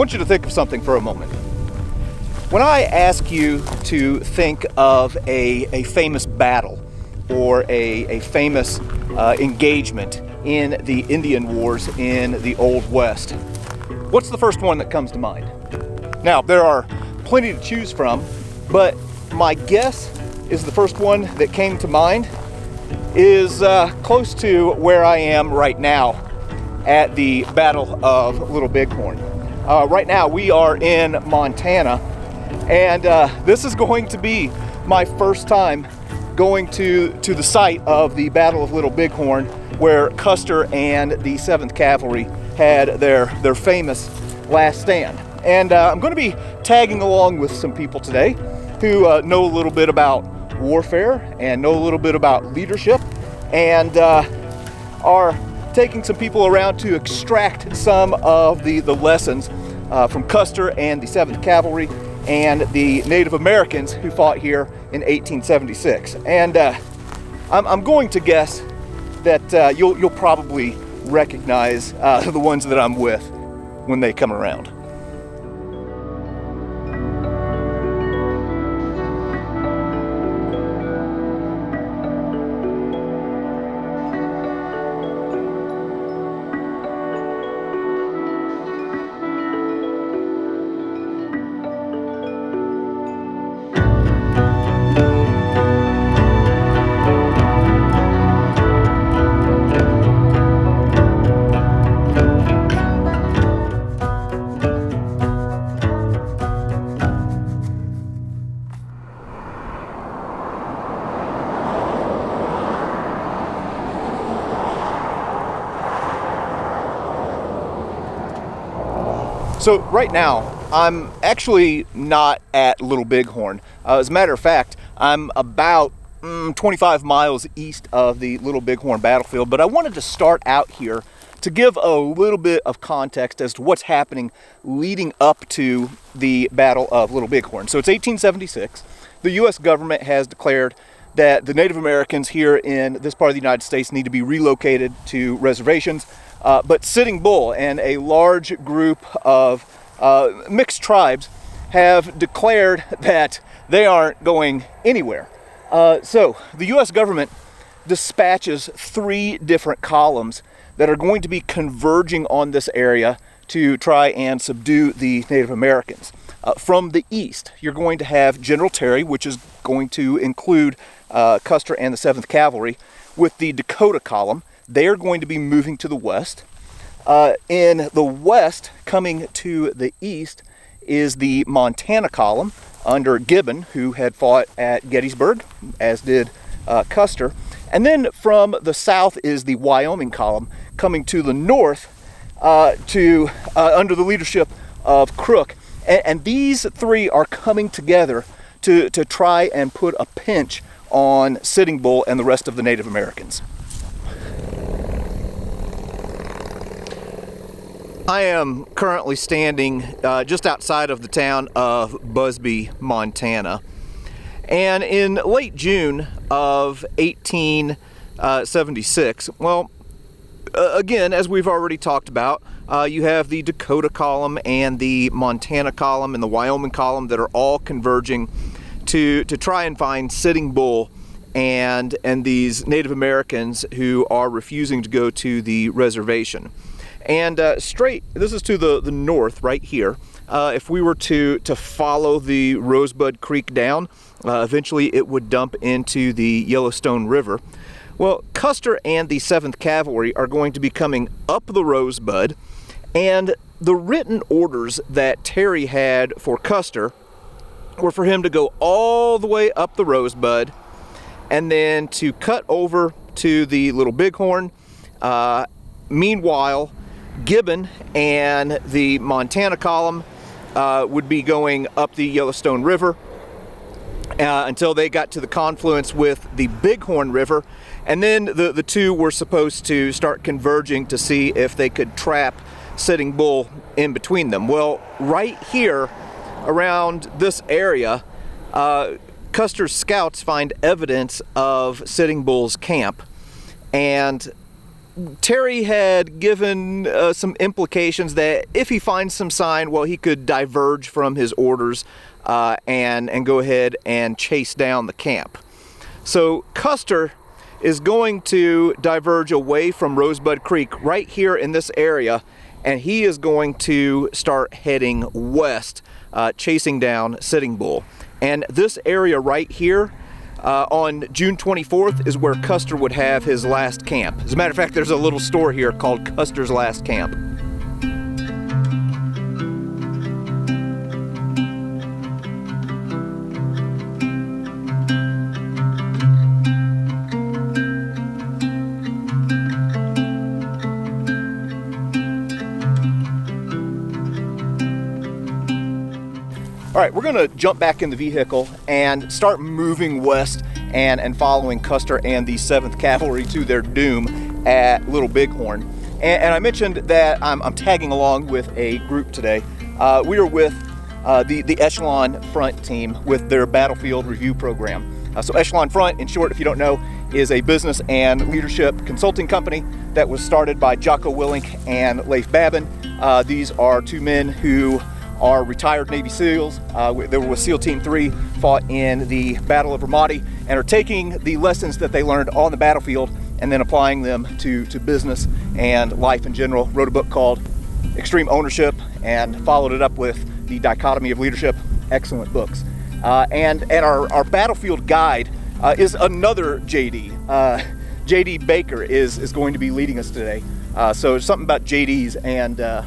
want you to think of something for a moment. When I ask you to think of a famous battle or a famous engagement in the Indian Wars in the Old West, what's the first one that comes to mind? Now, there are plenty to choose from, but my guess is the first one that came to mind is close to where I am right now at the Battle of Little Bighorn. Right now we are in Montana, and this is going to be my first time going to the site of the Battle of Little Bighorn, where Custer and the 7th Cavalry had their famous last stand. And I'm going to be tagging along with some people today who know a little bit about warfare and know a little bit about leadership, and are taking some people around to extract some of the lessons from Custer and the 7th Cavalry and the Native Americans who fought here in 1876. And I'm going to guess that you'll probably recognize the ones that I'm with when they come around. So right now, I'm actually not at Little Bighorn. As a matter of fact, I'm about 25 miles east of the Little Bighorn battlefield, but I wanted to start out here to give a little bit of context as to what's happening leading up to the Battle of Little Bighorn. So it's 1876. The U.S. government has declared that the Native Americans here in this part of the United States need to be relocated to reservations. But Sitting Bull and a large group of mixed tribes have declared that they aren't going anywhere. So the U.S. government dispatches 3 different columns that are going to be converging on this area to try and subdue the Native Americans. From the east, you're going to have General Terry, which is going to include Custer and the 7th Cavalry, with the Dakota column. They are going to be moving to the west. In the west, coming to the east, is the Montana column under Gibbon, who had fought at Gettysburg, as did Custer. And then from the south is the Wyoming column, coming to the north under the leadership of Crook. And these 3 are coming together to try and put a pinch on Sitting Bull and the rest of the Native Americans. I am currently standing just outside of the town of Busby, Montana. And in late June of 1876, again, as we've already talked about, you have the Dakota column and the Montana column and the Wyoming column that are all converging to try and find Sitting Bull and these Native Americans who are refusing to go to the reservation. And this is to the north right here. If we were to follow the Rosebud Creek down, eventually it would dump into the Yellowstone River. Well, Custer and the 7th Cavalry are going to be coming up the Rosebud, and the written orders that Terry had for Custer were for him to go all the way up the Rosebud and then to cut over to the Little Bighorn. Meanwhile, Gibbon and the Montana column would be going up the Yellowstone River until they got to the confluence with the Bighorn River, and then the 2 were supposed to start converging to see if they could trap Sitting Bull in between them. Well, right here around this area, Custer's scouts find evidence of Sitting Bull's camp, and Terry had given some implications that if he finds some sign, well, he could diverge from his orders and go ahead and chase down the camp. So Custer is going to diverge away from Rosebud Creek right here in this area, and he is going to start heading west, chasing down Sitting Bull. And this area right here on June 24th is where Custer would have his last camp. As a matter of fact, there's a little store here called Custer's Last Camp. All right, we're gonna jump back in the vehicle and start moving west and following Custer and the 7th Cavalry to their doom at Little Bighorn. And I mentioned that I'm tagging along with a group today. We are with the Echelon Front team with their Battlefield Review program. So Echelon Front, in short, if you don't know, is a business and leadership consulting company that was started by Jocko Willink and Leif Babin. These are two men who are retired Navy SEALs. They were with SEAL Team 3, fought in the Battle of Ramadi, and are taking the lessons that they learned on the battlefield and then applying them to business and life in general. Wrote a book called Extreme Ownership and followed it up with The Dichotomy of Leadership. Excellent books. And our battlefield guide is another JD. JD Baker is going to be leading us today. So it's something about JDs and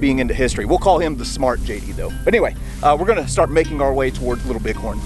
being into history. We'll call him the smart JD though. But anyway, we're gonna start making our way towards Little Bighorn.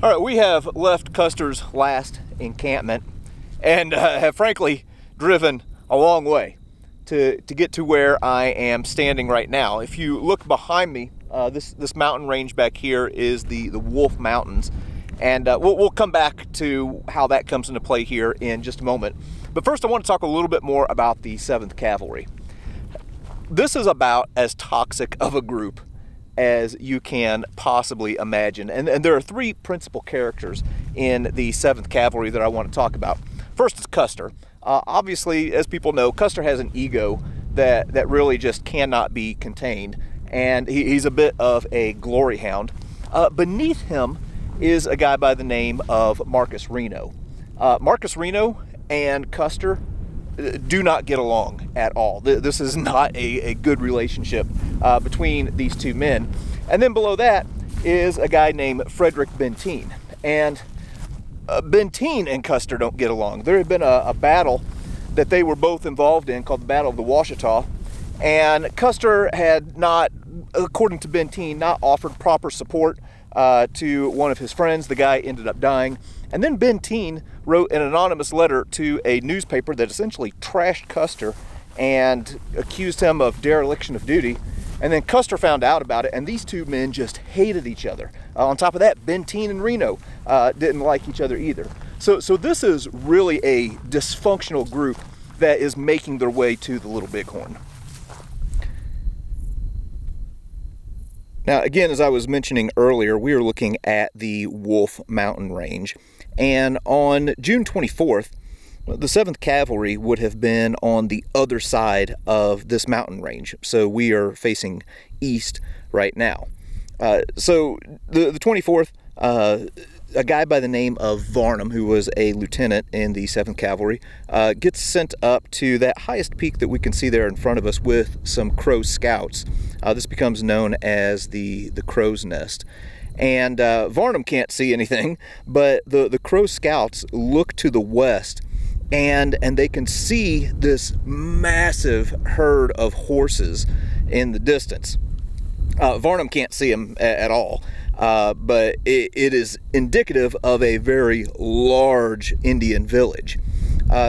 All right, we have left Custer's last encampment and have frankly driven a long way to get to where I am standing right now. If you look behind me, this mountain range back here is the Wolf Mountains, and we'll come back to how that comes into play here in just a moment. But first I want to talk a little bit more about the 7th Cavalry. This is about as toxic of a group as you can possibly imagine. And there are three principal characters in the 7th Cavalry that I want to talk about. First is Custer. Obviously, as people know, Custer has an ego that really just cannot be contained, and he's a bit of a glory hound. Beneath him is a guy by the name of Marcus Reno. Marcus Reno and Custer do not get along at all. This is not a good relationship between these two men. And then below that is a guy named Frederick Benteen. And Benteen and Custer don't get along. There had been a battle that they were both involved in called the Battle of the Washita. And Custer had not, according to Benteen, not offered proper support to one of his friends. The guy ended up dying. And then Benteen wrote an anonymous letter to a newspaper that essentially trashed Custer and accused him of dereliction of duty. And then Custer found out about it, and these two men just hated each other. On top of that, Benteen and Reno didn't like each other either. So this is really a dysfunctional group that is making their way to the Little Bighorn. Now, again, as I was mentioning earlier, we are looking at the Wolf Mountain Range. And on June 24th, the 7th Cavalry would have been on the other side of this mountain range. So we are facing east right now. So the 24th, a guy by the name of Varnum, who was a lieutenant in the 7th Cavalry, gets sent up to that highest peak that we can see there in front of us with some Crow scouts. This becomes known as the Crow's Nest. And Varnum can't see anything, but the Crow scouts look to the west, and they can see this massive herd of horses in the distance. Varnum can't see them at all, but it is indicative of a very large Indian village.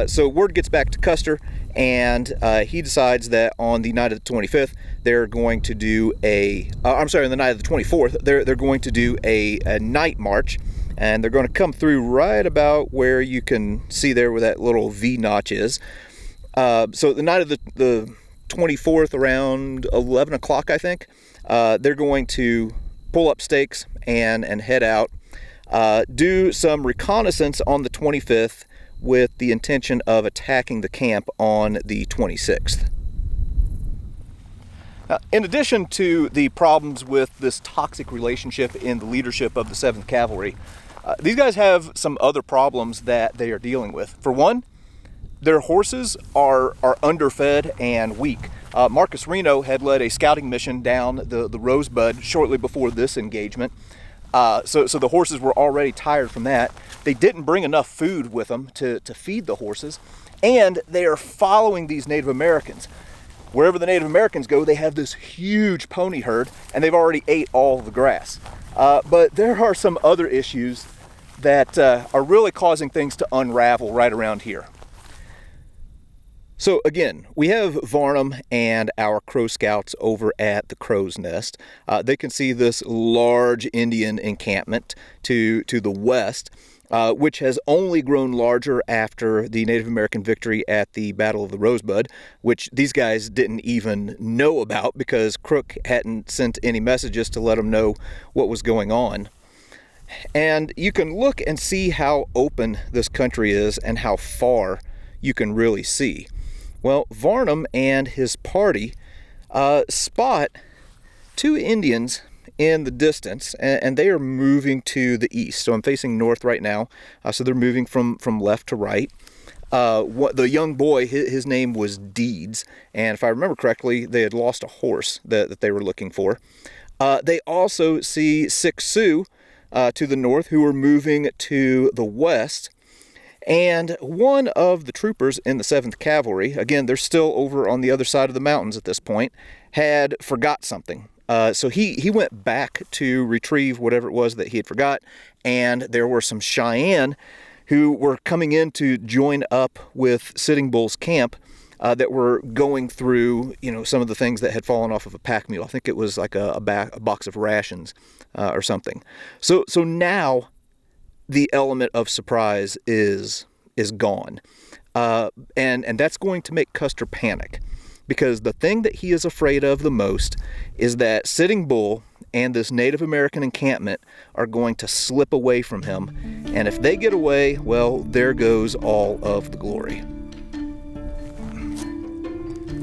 So word gets back to Custer, and he decides that on the night of the 25th, they're going to do on the night of the 24th, they're going to do a night march, and they're going to come through right about where you can see there where that little V notch is. So the night of the 24th, around 11 o'clock, I think, they're going to pull up stakes and head out, do some reconnaissance on the 25th with the intention of attacking the camp on the 26th. Now, in addition to the problems with this toxic relationship in the leadership of the 7th Cavalry, these guys have some other problems that they are dealing with. For one, their horses are underfed and weak. Marcus Reno had led a scouting mission down the Rosebud shortly before this engagement. So the horses were already tired from that. They didn't bring enough food with them to feed the horses, and they are following these Native Americans. Wherever the Native Americans go, they have this huge pony herd, and they've already ate all the grass. But there are some other issues that are really causing things to unravel right around here. So again, we have Varnum and our Crow Scouts over at the Crow's Nest. They can see this large Indian encampment to the west, which has only grown larger after the Native American victory at the Battle of the Rosebud, which these guys didn't even know about because Crook hadn't sent any messages to let them know what was going on. And you can look and see how open this country is and how far you can really see. Well, Varnum and his party spot two Indians in the distance, and they are moving to the east. So I'm facing north right now, so they're moving from left to right. The young boy, his name was Deeds, and if I remember correctly, they had lost a horse that they were looking for. They also see 6 Sioux to the north, who are moving to the west. And one of the troopers in the 7th Cavalry, again, they're still over on the other side of the mountains at this point, had forgot something. So he went back to retrieve whatever it was that he had forgot, and there were some Cheyenne who were coming in to join up with Sitting Bull's camp that were going through, some of the things that had fallen off of a pack mule. I think it was like a box of rations or something. So now the element of surprise is gone. And that's going to make Custer panic, because the thing that he is afraid of the most is that Sitting Bull and this Native American encampment are going to slip away from him. And if they get away, well, there goes all of the glory.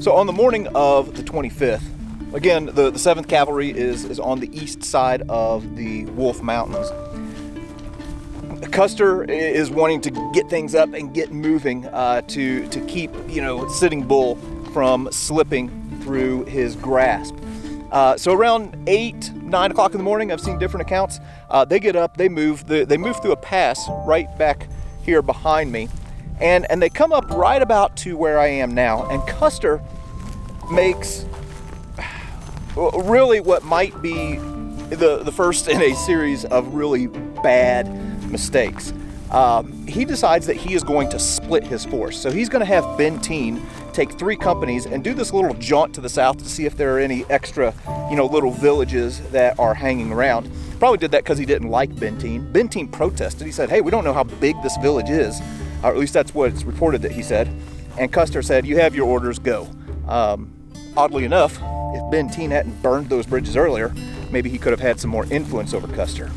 So on the morning of the 25th, again, the 7th Cavalry is on the east side of the Wolf Mountains. Custer is wanting to get things up and get moving to keep, Sitting Bull from slipping through his grasp. So around 8, 9 o'clock in the morning, I've seen different accounts. They get up, they move through a pass right back here behind me, and they come up right about to where I am now. And Custer makes really what might be the first in a series of really bad mistakes. He decides that he is going to split his force. So he's going to have Benteen take 3 companies and do this little jaunt to the south to see if there are any extra, little villages that are hanging around. Probably did that because he didn't like Benteen. Benteen protested. He said, hey, we don't know how big this village is. Or at least that's what it's reported that he said. And Custer said, you have your orders, go. Oddly enough, if Benteen hadn't burned those bridges earlier, maybe he could have had some more influence over Custer.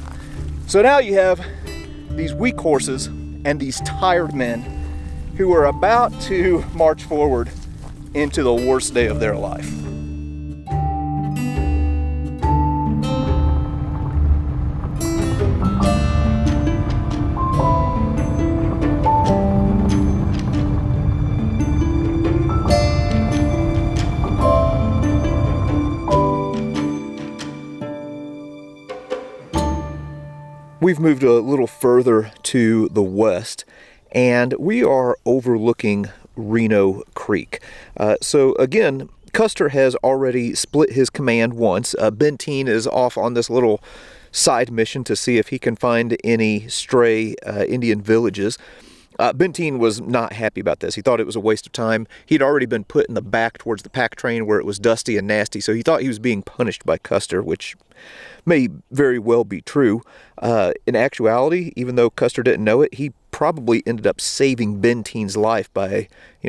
So now you have these weak horses and these tired men who are about to march forward into the worst day of their life. We've moved a little further to the west, and we are overlooking Reno Creek. So again, Custer has already split his command once. Benteen is off on this little side mission to see if he can find any stray Indian villages. Benteen was not happy about this. He thought it was a waste of time. He'd already been put in the back towards the pack train where it was dusty and nasty, so he thought he was being punished by Custer, which may very well be true. In actuality, even though Custer didn't know it, he probably ended up saving Benteen's life by,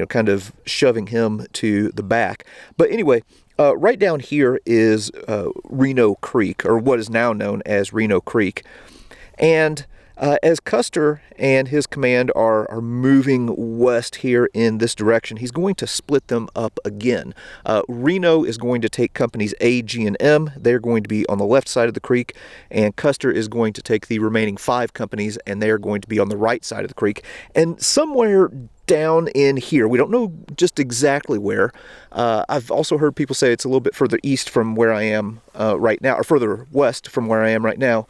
kind of shoving him to the back. But anyway, right down here is Reno Creek, or what is now known as Reno Creek. And as Custer and his command are moving west here in this direction, he's going to split them up again. Reno is going to take companies A, G, and M. They're going to be on the left side of the creek, and Custer is going to take the remaining 5 companies, and they're going to be on the right side of the creek. And somewhere down in here, we don't know just exactly where. I've also heard people say it's a little bit further east from where I am right now, or further west from where I am right now.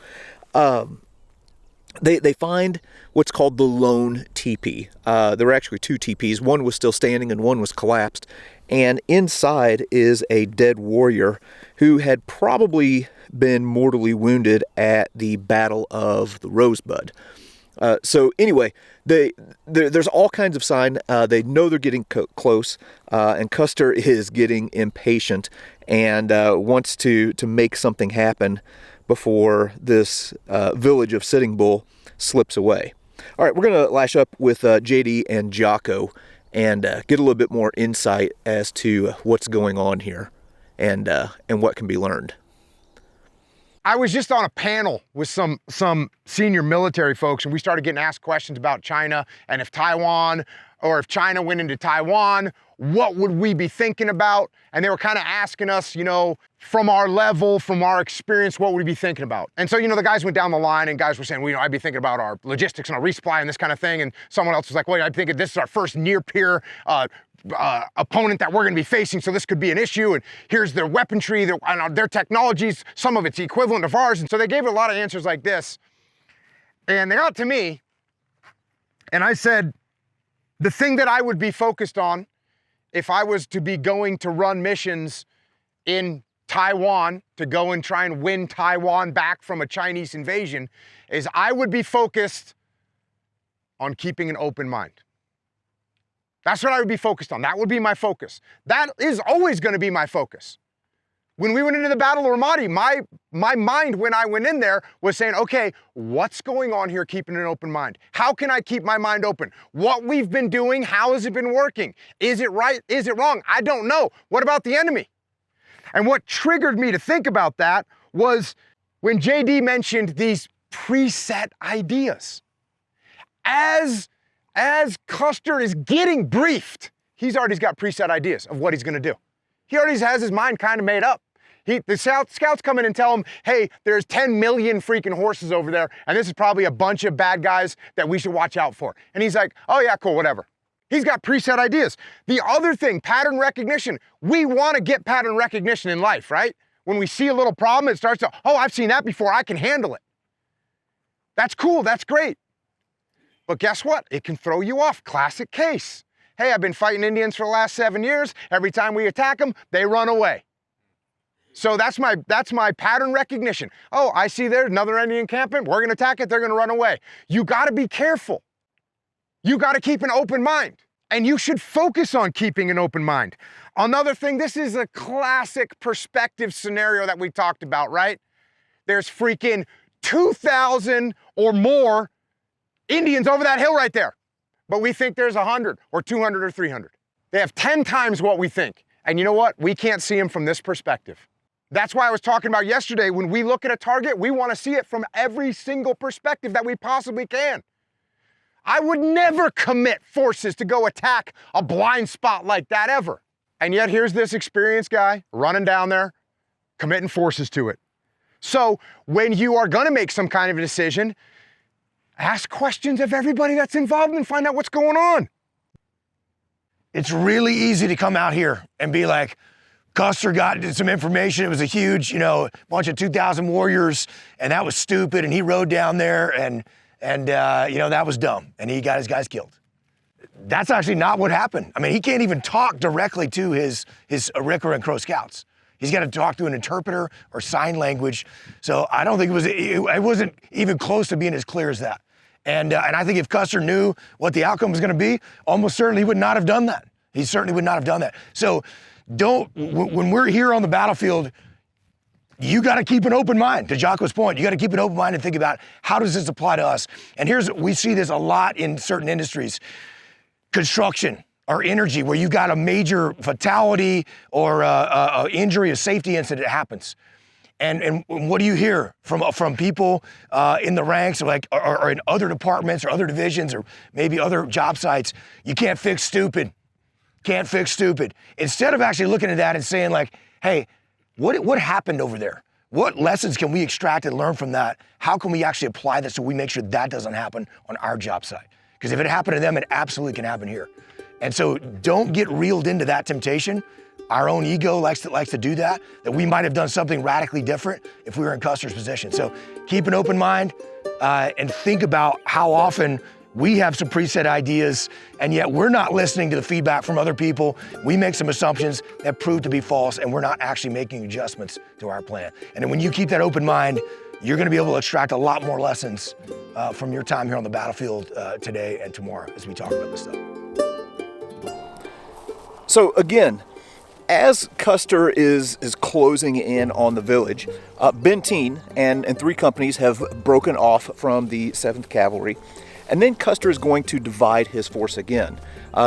They find what's called the lone teepee. There were actually 2 teepees. One was still standing and one was collapsed. And inside is a dead warrior who had probably been mortally wounded at the Battle of the Rosebud. So anyway, there's all kinds of sign. They know they're getting close, and Custer is getting impatient and wants to make something happen before this village of Sitting Bull slips away. All right, we're going to lash up with JD and Jocko and get a little bit more insight as to what's going on here and what can be learned. I was just on a panel with some senior military folks, and we started getting asked questions about China and if Taiwan, or if China went into Taiwan, what would we be thinking about? And they were kind of asking us, from our level, from our experience, what would we be thinking about? And so, the guys went down the line and guys were saying, well, I'd be thinking about our logistics and our resupply and this kind of thing. And someone else was like, well, I'd think this is our first near-peer opponent that we're going to be facing, so this could be an issue, and here's their weaponry, their technologies, some of it's equivalent of ours. And so they gave a lot of answers like this. And they got to me, and I said, the thing that I would be focused on if I was to be going to run missions in Taiwan to go and try and win Taiwan back from a Chinese invasion is I would be focused on keeping an open mind. That's what I would be focused on. That would be my focus. That is always going to be my focus. When we went into the Battle of Ramadi, my mind when I went in there was saying, okay, what's going on here, keeping an open mind? How can I keep my mind open? What we've been doing, how has it been working? Is it right? Is it wrong? I don't know. What about the enemy? And what triggered me to think about that was when JD mentioned these preset ideas. As Custer is getting briefed, he's already got preset ideas of what he's going to do. He already has his mind kind of made up. The scouts come in and tell him, hey, there's 10 million freaking horses over there, and this is probably a bunch of bad guys that we should watch out for. And he's like, oh yeah, cool, whatever. He's got preset ideas. The other thing, pattern recognition. We want to get pattern recognition in life, right? When we see a little problem, it starts to, oh, I've seen that before, I can handle it. That's cool, that's great. But guess what? It can throw you off. Classic case. Hey, I've been fighting Indians for the last 7 years. Every time we attack them, they run away. So that's my pattern recognition. Oh, I see there's another Indian encampment. We're going to attack it. They're going to run away. You got to be careful. You got to keep an open mind. And you should focus on keeping an open mind. Another thing, this is a classic perspective scenario that we talked about, right? There's freaking 2,000 or more Indians over that hill right there. But we think there's 100 or 200 or 300. They have 10 times what we think. And you know what? We can't see them from this perspective. That's why I was talking about yesterday, when we look at a target, we want to see it from every single perspective that we possibly can. I would never commit forces to go attack a blind spot like that ever. And yet here's this experienced guy running down there, committing forces to it. So when you are going to make some kind of a decision, ask questions of everybody that's involved and find out what's going on. It's really easy to come out here and be like, Custer got some information. It was a huge, bunch of 2,000 warriors, and that was stupid. And he rode down there, and that was dumb. And he got his guys killed. That's actually not what happened. I mean, he can't even talk directly to his Arikara and Crow scouts. He's got to talk to an interpreter or sign language. So I don't think it wasn't even close to being as clear as that. And I think if Custer knew what the outcome was going to be, almost certainly he would not have done that. He certainly would not have done that. So when we're here on the battlefield, you got to keep an open mind. To Jocko's point, you got to keep an open mind and think about, how does this apply to us? And we see this a lot in certain industries. Construction or energy, where you got a major fatality or a injury, a safety incident happens. And what do you hear from people in the ranks, or in other departments or other divisions or maybe other job sites? You can't fix stupid. Can't fix stupid. Instead of actually looking at that and saying like, hey, what happened over there? What lessons can we extract and learn from that? How can we actually apply this so we make sure that doesn't happen on our job site? Because if it happened to them, it absolutely can happen here. And so don't get reeled into that temptation. Our own ego likes to do that we might have done something radically different if we were in Custer's position. So keep an open mind and think about how often we have some preset ideas, and yet we're not listening to the feedback from other people. We make some assumptions that prove to be false, and we're not actually making adjustments to our plan. And then when you keep that open mind, you're gonna be able to extract a lot more lessons from your time here on the battlefield today and tomorrow as we talk about this stuff. So again, as Custer is closing in on the village, Benteen and 3 companies have broken off from the 7th Cavalry, and then Custer is going to divide his force again.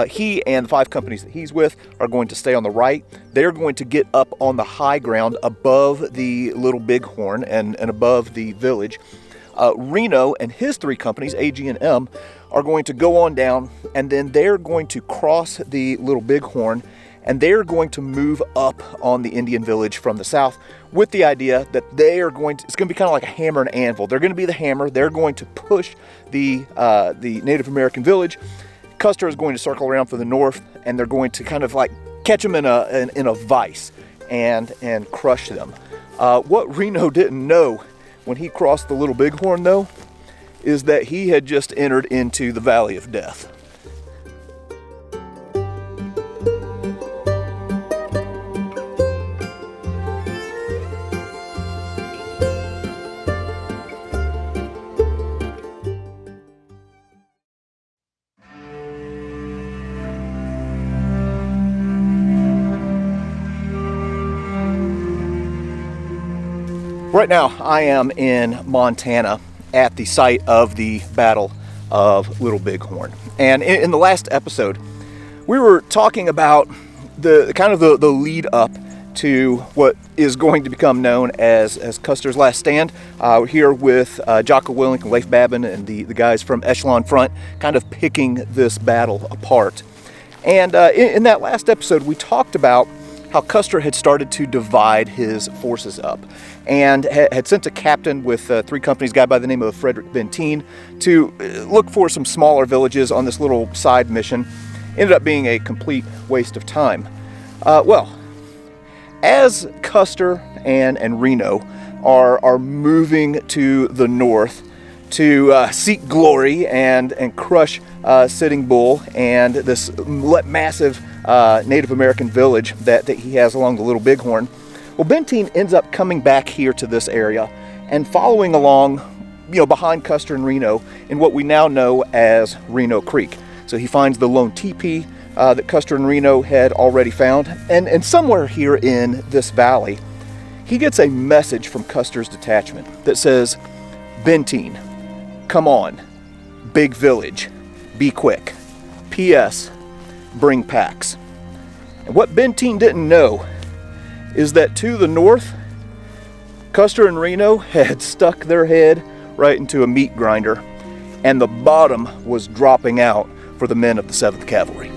He and the 5 companies that he's with are going to stay on the right. They're going to get up on the high ground above the Little Bighorn and above the village. Reno and his 3 companies, AG and M, are going to go on down, and then they're going to cross the Little Bighorn, and they're going to move up on the Indian village from the south with the idea that it's going to be kind of like a hammer and anvil. They're going to be the hammer. They're going to push the Native American village. Custer is going to circle around from the north, and they're going to kind of like catch them in a vice and crush them. What Reno didn't know when he crossed the Little Bighorn, though, is that he had just entered into the Valley of Death. Right now, I am in Montana at the site of the Battle of Little Bighorn. And in the last episode, we were talking about the lead up to what is going to become known as Custer's Last Stand. We're here with Jocko Willink Leif Babin and the guys from Echelon Front, kind of picking this battle apart. And in that last episode, we talked about how Custer had started to divide his forces up and had sent a captain with 3 companies, a guy by the name of Frederick Benteen, to look for some smaller villages on this little side mission. Ended up being a complete waste of time. Well, as Custer and Reno are moving to the north to seek glory and crush Sitting Bull and this massive Native American village that he has along the Little Bighorn, well, Benteen ends up coming back here to this area and following along, behind Custer and Reno in what we now know as Reno Creek. So he finds the lone teepee that Custer and Reno had already found, and somewhere here in this valley, he gets a message from Custer's detachment that says, "Benteen, come on, big village, be quick. P.S. Bring packs." And what Benteen didn't know is that to the north, Custer and Reno had stuck their head right into a meat grinder, and the bottom was dropping out for the men of the 7th Cavalry.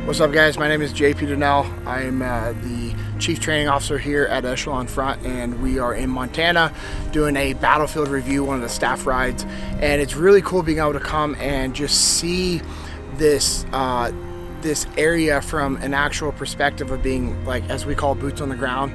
What's up, guys? My name is JP Donnell. I'm the Chief Training Officer here at Echelon Front, and we are in Montana doing a battlefield review, one of the staff rides, and it's really cool being able to come and just see this this area from an actual perspective of being, like, as we call, boots on the ground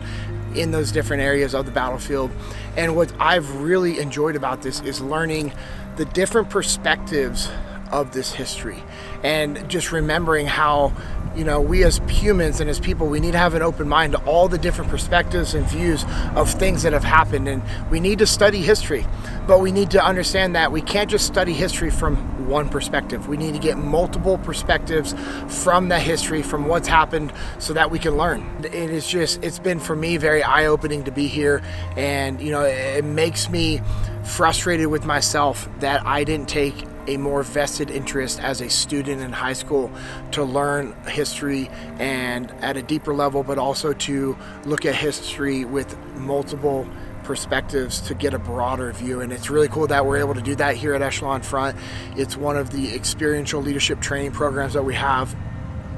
in those different areas of the battlefield. And what I've really enjoyed about this is learning the different perspectives of this history, and just remembering how, you know, we as humans and as people, we need to have an open mind to all the different perspectives and views of things that have happened. And we need to study history, but we need to understand that we can't just study history from one perspective. We need to get multiple perspectives from the history, from what's happened, so that we can learn. It's been for me very eye-opening to be here, and you know, it makes me frustrated with myself that I didn't take a more vested interest as a student in high school to learn history and at a deeper level, but also to look at history with multiple perspectives to get a broader view. And it's really cool that we're able to do that here at Echelon Front. It's one of the experiential leadership training programs that we have,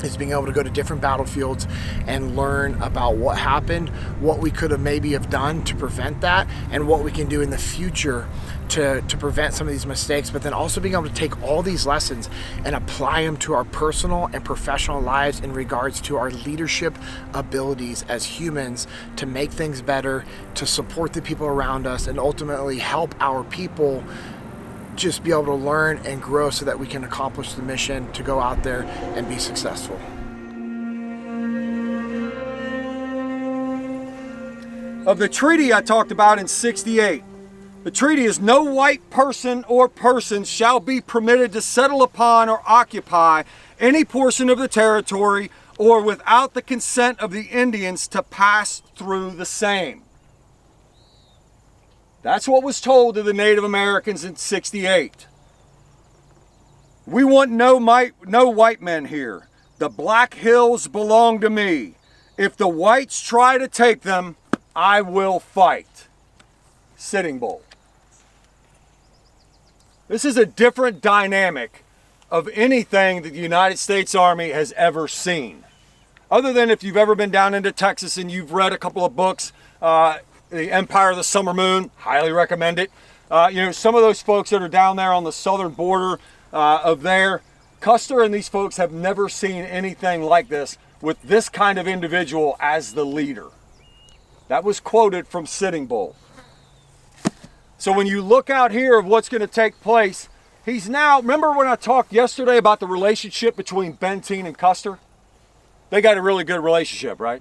is being able to go to different battlefields and learn about what happened, what we could have maybe have done to prevent that, and what we can do in the future to prevent some of these mistakes, but then also being able to take all these lessons and apply them to our personal and professional lives in regards to our leadership abilities as humans, to make things better, to support the people around us, and ultimately help our people just be able to learn and grow so that we can accomplish the mission to go out there and be successful. Of the treaty I talked about in '68, the treaty is no white person or persons shall be permitted to settle upon or occupy any portion of the territory, or without the consent of the Indians to pass through the same. That's what was told to the Native Americans in '68. We want no white men here. The Black Hills belong to me. If the whites try to take them, I will fight. Sitting Bull. This is a different dynamic of anything that the United States Army has ever seen. Other than if you've ever been down into Texas and you've read a couple of books, The Empire of the Summer Moon, highly recommend it. You know, some of those folks that are down there on the southern border of there, Custer and these folks have never seen anything like this with this kind of individual as the leader. That was quoted from Sitting Bull. So when you look out here of what's going to take place, he's now, remember when I talked yesterday about the relationship between Benteen and Custer? They got a really good relationship, right?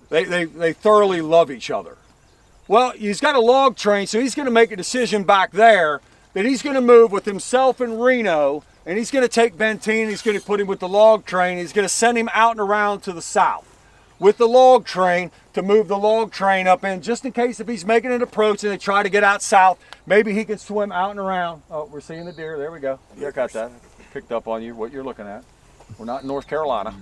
They thoroughly love each other. Well, he's got a log train, so he's going to make a decision back there that he's going to move with himself and Reno, and he's going to take Benteen, he's going to put him with the log train, he's going to send him out and around to the south with the log train to move the log train up in, just in case if he's making an approach and they try to get out south, maybe he can swim out and around. Oh, we're seeing the deer. There we go. Yeah, got that. Picked up on you, what you're looking at. We're not in North Carolina.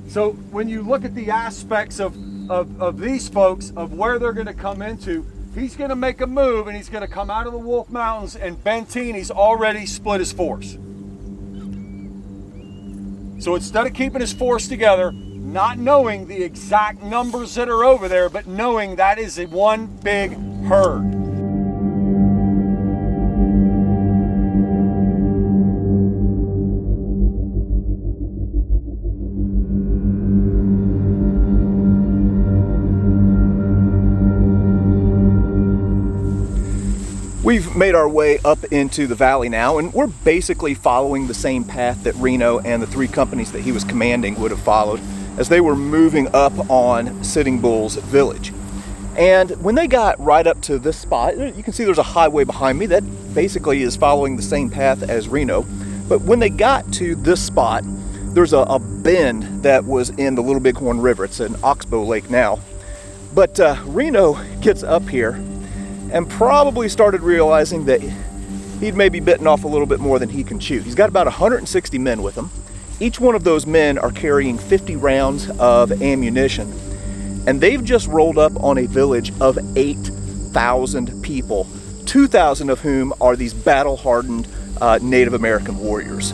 So when you look at the aspects of these folks, of where they're going to come into, he's going to make a move and he's going to come out of the Wolf Mountains, and Benteen, he's already split his force. So instead of keeping his force together, not knowing the exact numbers that are over there, but knowing that is a one big herd. We've made our way up into the valley now, and we're basically following the same path that Reno and the three companies that he was commanding would have followed as they were moving up on Sitting Bull's village. And when they got right up to this spot, you can see there's a highway behind me that basically is following the same path as Reno. But when they got to this spot, there's a bend that was in the Little Bighorn River. It's an oxbow lake now. But Reno gets up here and probably started realizing that he'd maybe bitten off a little bit more than he can chew. He's got about 160 men with him. Each one of those men are carrying 50 rounds of ammunition. And they've just rolled up on a village of 8,000 people, 2,000 of whom are these battle-hardened Native American warriors.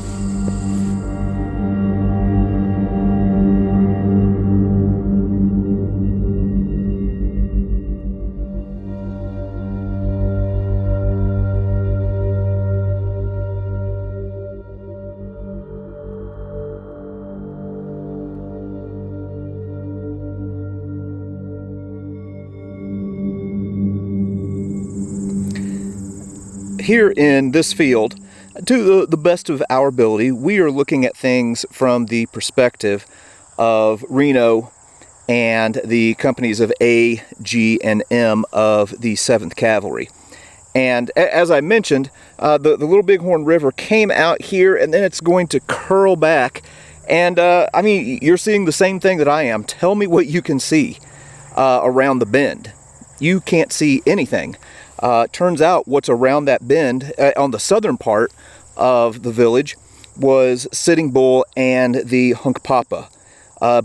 here in this field, to the best of our ability, we are looking at things from the perspective of Reno and the companies of A, G, and M of the 7th Cavalry. And as I mentioned, the Little Bighorn River came out here, and then it's going to curl back. And I mean, you're seeing the same thing that I am. Tell me what you can see around the bend. You can't see anything. Turns out what's around that bend on the southern part of the village was Sitting Bull and the Hunkpapa.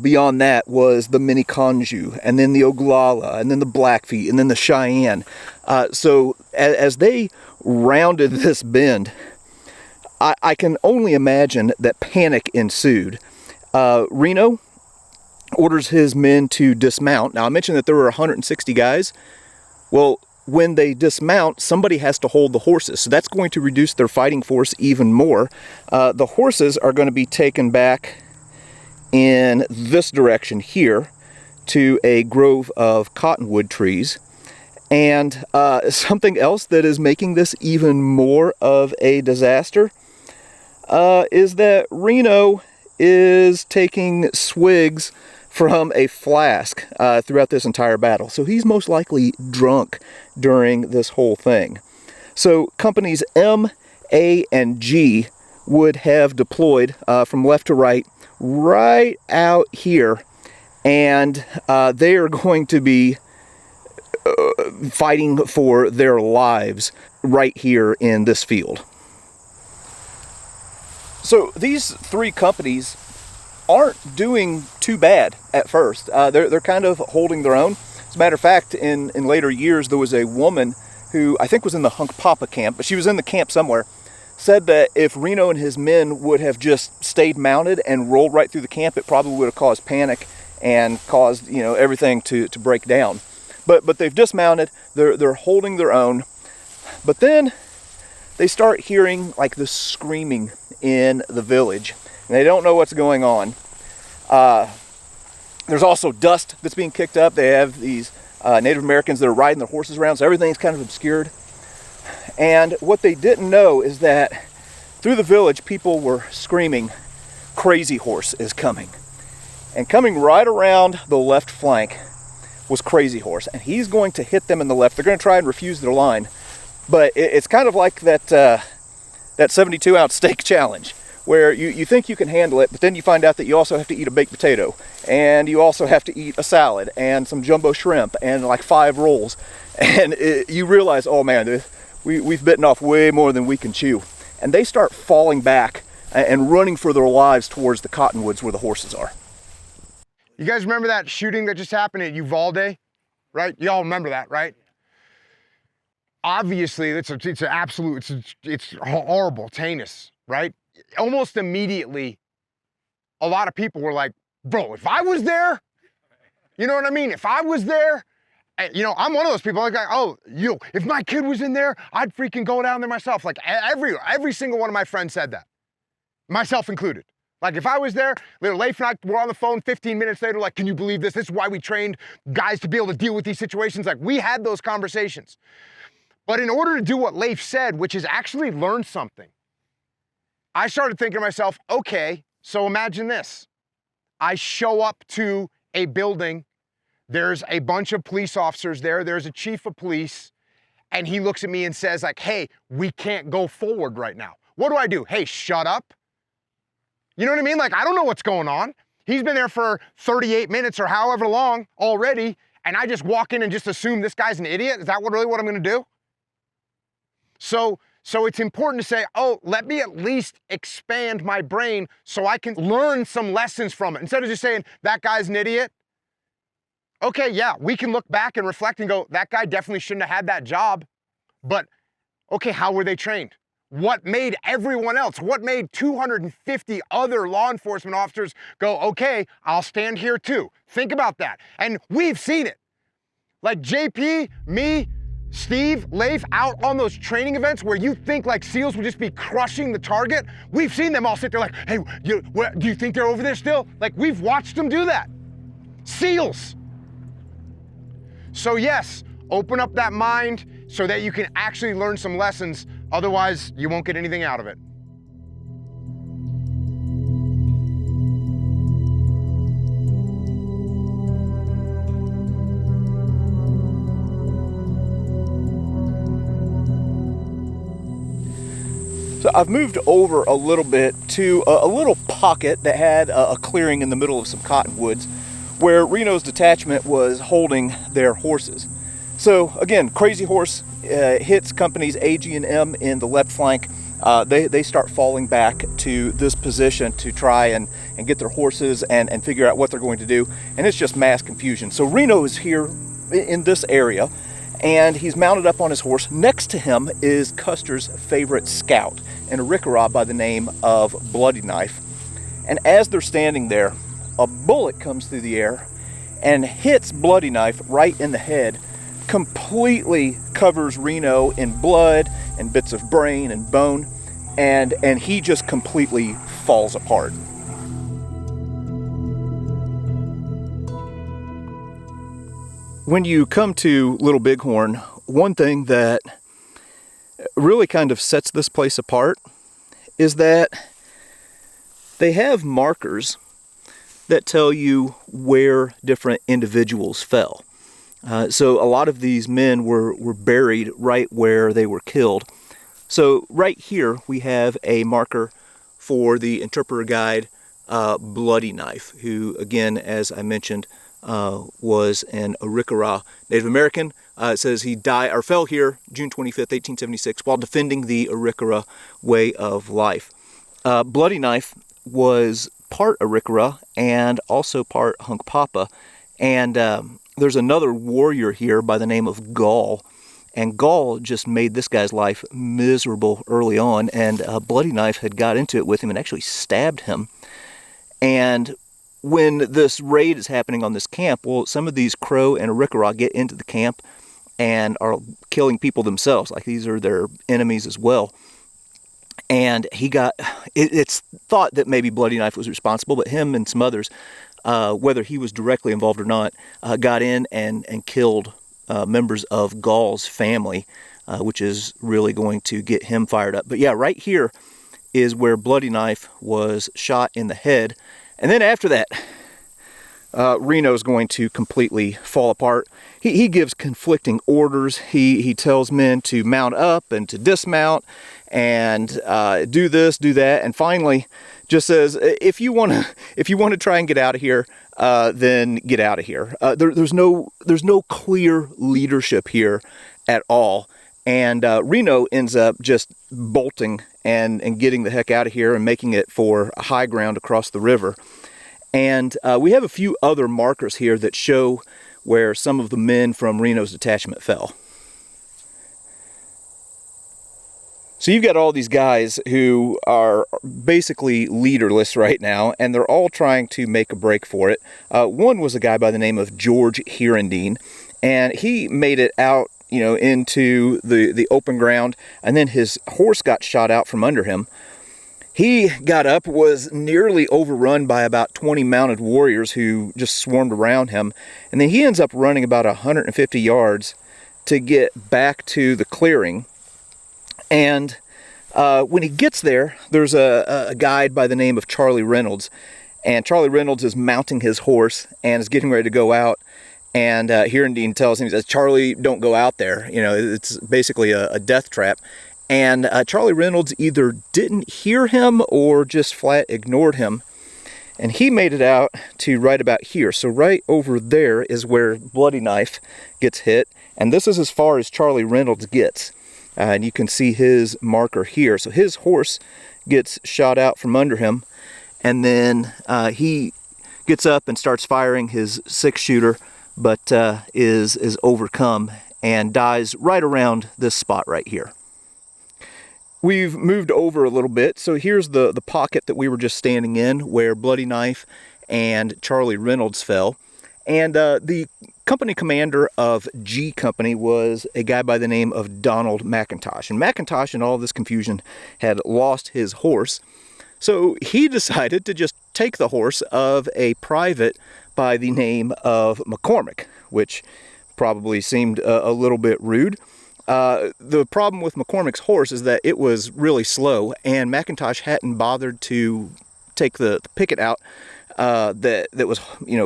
Beyond that was the Mini Conju, and then the Oglala, and then the Blackfeet, and then the Cheyenne. So as they rounded this bend, I can only imagine that panic ensued. Reno orders his men to dismount. Now, I mentioned that there were 160 guys. Well, when they dismount, somebody has to hold the horses. So that's going to reduce their fighting force even more. The horses are going to be taken back in this direction here to a grove of cottonwood trees. And something else that is making this even more of a disaster is that Reno is taking swigs from a flask throughout this entire battle. So he's most likely drunk during this whole thing. So companies M, A, and G would have deployed from left to right out here, and they are going to be fighting for their lives right here in this field. So these three companies aren't doing too bad at first. They're kind of holding their own. As a matter of fact, in later years, there was a woman who I think was in the Hunkpapa camp, but she was in the camp somewhere, said that if Reno and his men would have just stayed mounted and rolled right through the camp, it probably would have caused panic and caused, you know, everything to break down. But they've dismounted, they're holding their own. But then they start hearing like this screaming in the village, and they don't know what's going on. There's also dust that's being kicked up. They have these Native Americans that are riding their horses around, so everything's kind of obscured. And what they didn't know is that through the village, people were screaming, "Crazy Horse is coming." And coming right around the left flank was Crazy Horse, and he's going to hit them in the left. They're going to try and refuse their line, but it's kind of like that 72-ounce steak challenge, where you think you can handle it, but then you find out that you also have to eat a baked potato, and you also have to eat a salad, and some jumbo shrimp, and like 5 rolls, and you realize, oh man, we've bitten off way more than we can chew. And they start falling back and running for their lives towards the cottonwoods where the horses are. You guys remember that shooting that just happened at Uvalde, right? You all remember that, right? Obviously, it's horrible, it's heinous, right? Almost immediately, a lot of people were like, bro, if I was there, you know what I mean? If I was there, you know, I'm one of those people like, oh, if my kid was in there, I'd freaking go down there myself. Like every single one of my friends said that, myself included. Like if I was there, Little Leif and I were on the phone 15 minutes later, like, can you believe this? This is why we trained guys to be able to deal with these situations. Like we had those conversations. But in order to do what Leif said, which is actually learn something, I started thinking to myself, okay, so imagine this. I show up to a building, there's a bunch of police officers there, there's a chief of police, and he looks at me and says like, hey, we can't go forward right now. What do? Hey, shut up. You know what I mean? Like, I don't know what's going on. He's been there for 38 minutes or however long already, and I just walk in and just assume this guy's an idiot? Is that really what I'm gonna do? So it's important to say, oh, let me at least expand my brain so I can learn some lessons from it. Instead of just saying, that guy's an idiot. Okay, yeah, we can look back and reflect and go, that guy definitely shouldn't have had that job. But, okay, how were they trained? What made everyone else, what made 250 other law enforcement officers go, okay, I'll stand here too. Think about that. And we've seen it. Like JP, me, Steve, Leif, out on those training events where you think like SEALs would just be crushing the target. We've seen them all sit there like, hey, do you think they're over there still? Like we've watched them do that. SEALs. So yes, open up that mind so that you can actually learn some lessons Otherwise, you won't get anything out of it. So I've moved over a little bit to a little pocket that had a clearing in the middle of some cottonwoods where Reno's detachment was holding their horses. So again, Crazy Horse hits companies A, G, and M in the left flank. They start falling back to this position to try and get their horses and figure out what they're going to do. And it's just mass confusion. So Reno is here in this area, and he's mounted up on his horse. Next to him is Custer's favorite scout, an Arikara by the name of Bloody Knife. And as they're standing there, a bullet comes through the air and hits Bloody Knife right in the head, completely covers Reno in blood and bits of brain and bone, and he just completely falls apart. When you come to Little Bighorn, one thing that really kind of sets this place apart is that they have markers that tell you where different individuals fell. So a lot of these men were buried right where they were killed. So right here we have a marker for the interpreter guide Bloody Knife, who again, as I mentioned, was an Arikara Native American. It says he died or fell here June 25th, 1876, while defending the Arikara way of life. Bloody Knife was part Arikara and also part Hunkpapa, and there's another warrior here by the name of Gall, and Gall just made this guy's life miserable early on, and Bloody Knife had got into it with him and actually stabbed him. And when this raid is happening on this camp, well, some of these Crow and Arikara get into the camp and are killing people themselves. Like, these are their enemies as well. And it's thought that maybe Bloody Knife was responsible, but him and some others, whether he was directly involved or not, got in and killed members of Gall's family, which is really going to get him fired up. But yeah, right here is where Bloody Knife was shot in the head. And then after that, Reno's going to completely fall apart. He gives conflicting orders. He tells men to mount up and to dismount and do this, do that, and finally just says, if you want to try and get out of here, then get out of here. There's no clear leadership here at all, and Reno ends up just bolting and getting the heck out of here and making it for high ground across the river. And we have a few other markers here that show where some of the men from Reno's detachment fell. So you've got all these guys who are basically leaderless right now, and they're all trying to make a break for it. One was a guy by the name of George Hirondine, and he made it out, into the open ground, and then his horse got shot out from under him. He got up, was nearly overrun by about 20 mounted warriors who just swarmed around him, and then he ends up running about 150 yards to get back to the clearing. And when he gets there, there's a guide by the name of Charlie Reynolds, and Charlie Reynolds is mounting his horse and is getting ready to go out, and Hirondine tells him, he says, "Charlie, don't go out there. It's basically a death trap." And Charlie Reynolds either didn't hear him or just flat ignored him. And he made it out to right about here. So right over there is where Bloody Knife gets hit. And this is as far as Charlie Reynolds gets. And you can see his marker here. So his horse gets shot out from under him. And then he gets up and starts firing his 6-shooter, but is overcome and dies right around this spot right here. We've moved over a little bit, so here's the pocket that we were just standing in where Bloody Knife and Charlie Reynolds fell. And the company commander of G Company was a guy by the name of Donald McIntosh. And McIntosh, in all this confusion, had lost his horse. So he decided to just take the horse of a private by the name of McCormick, which probably seemed a little bit rude. The problem with McCormick's horse is that it was really slow, and McIntosh hadn't bothered to take the picket out that was,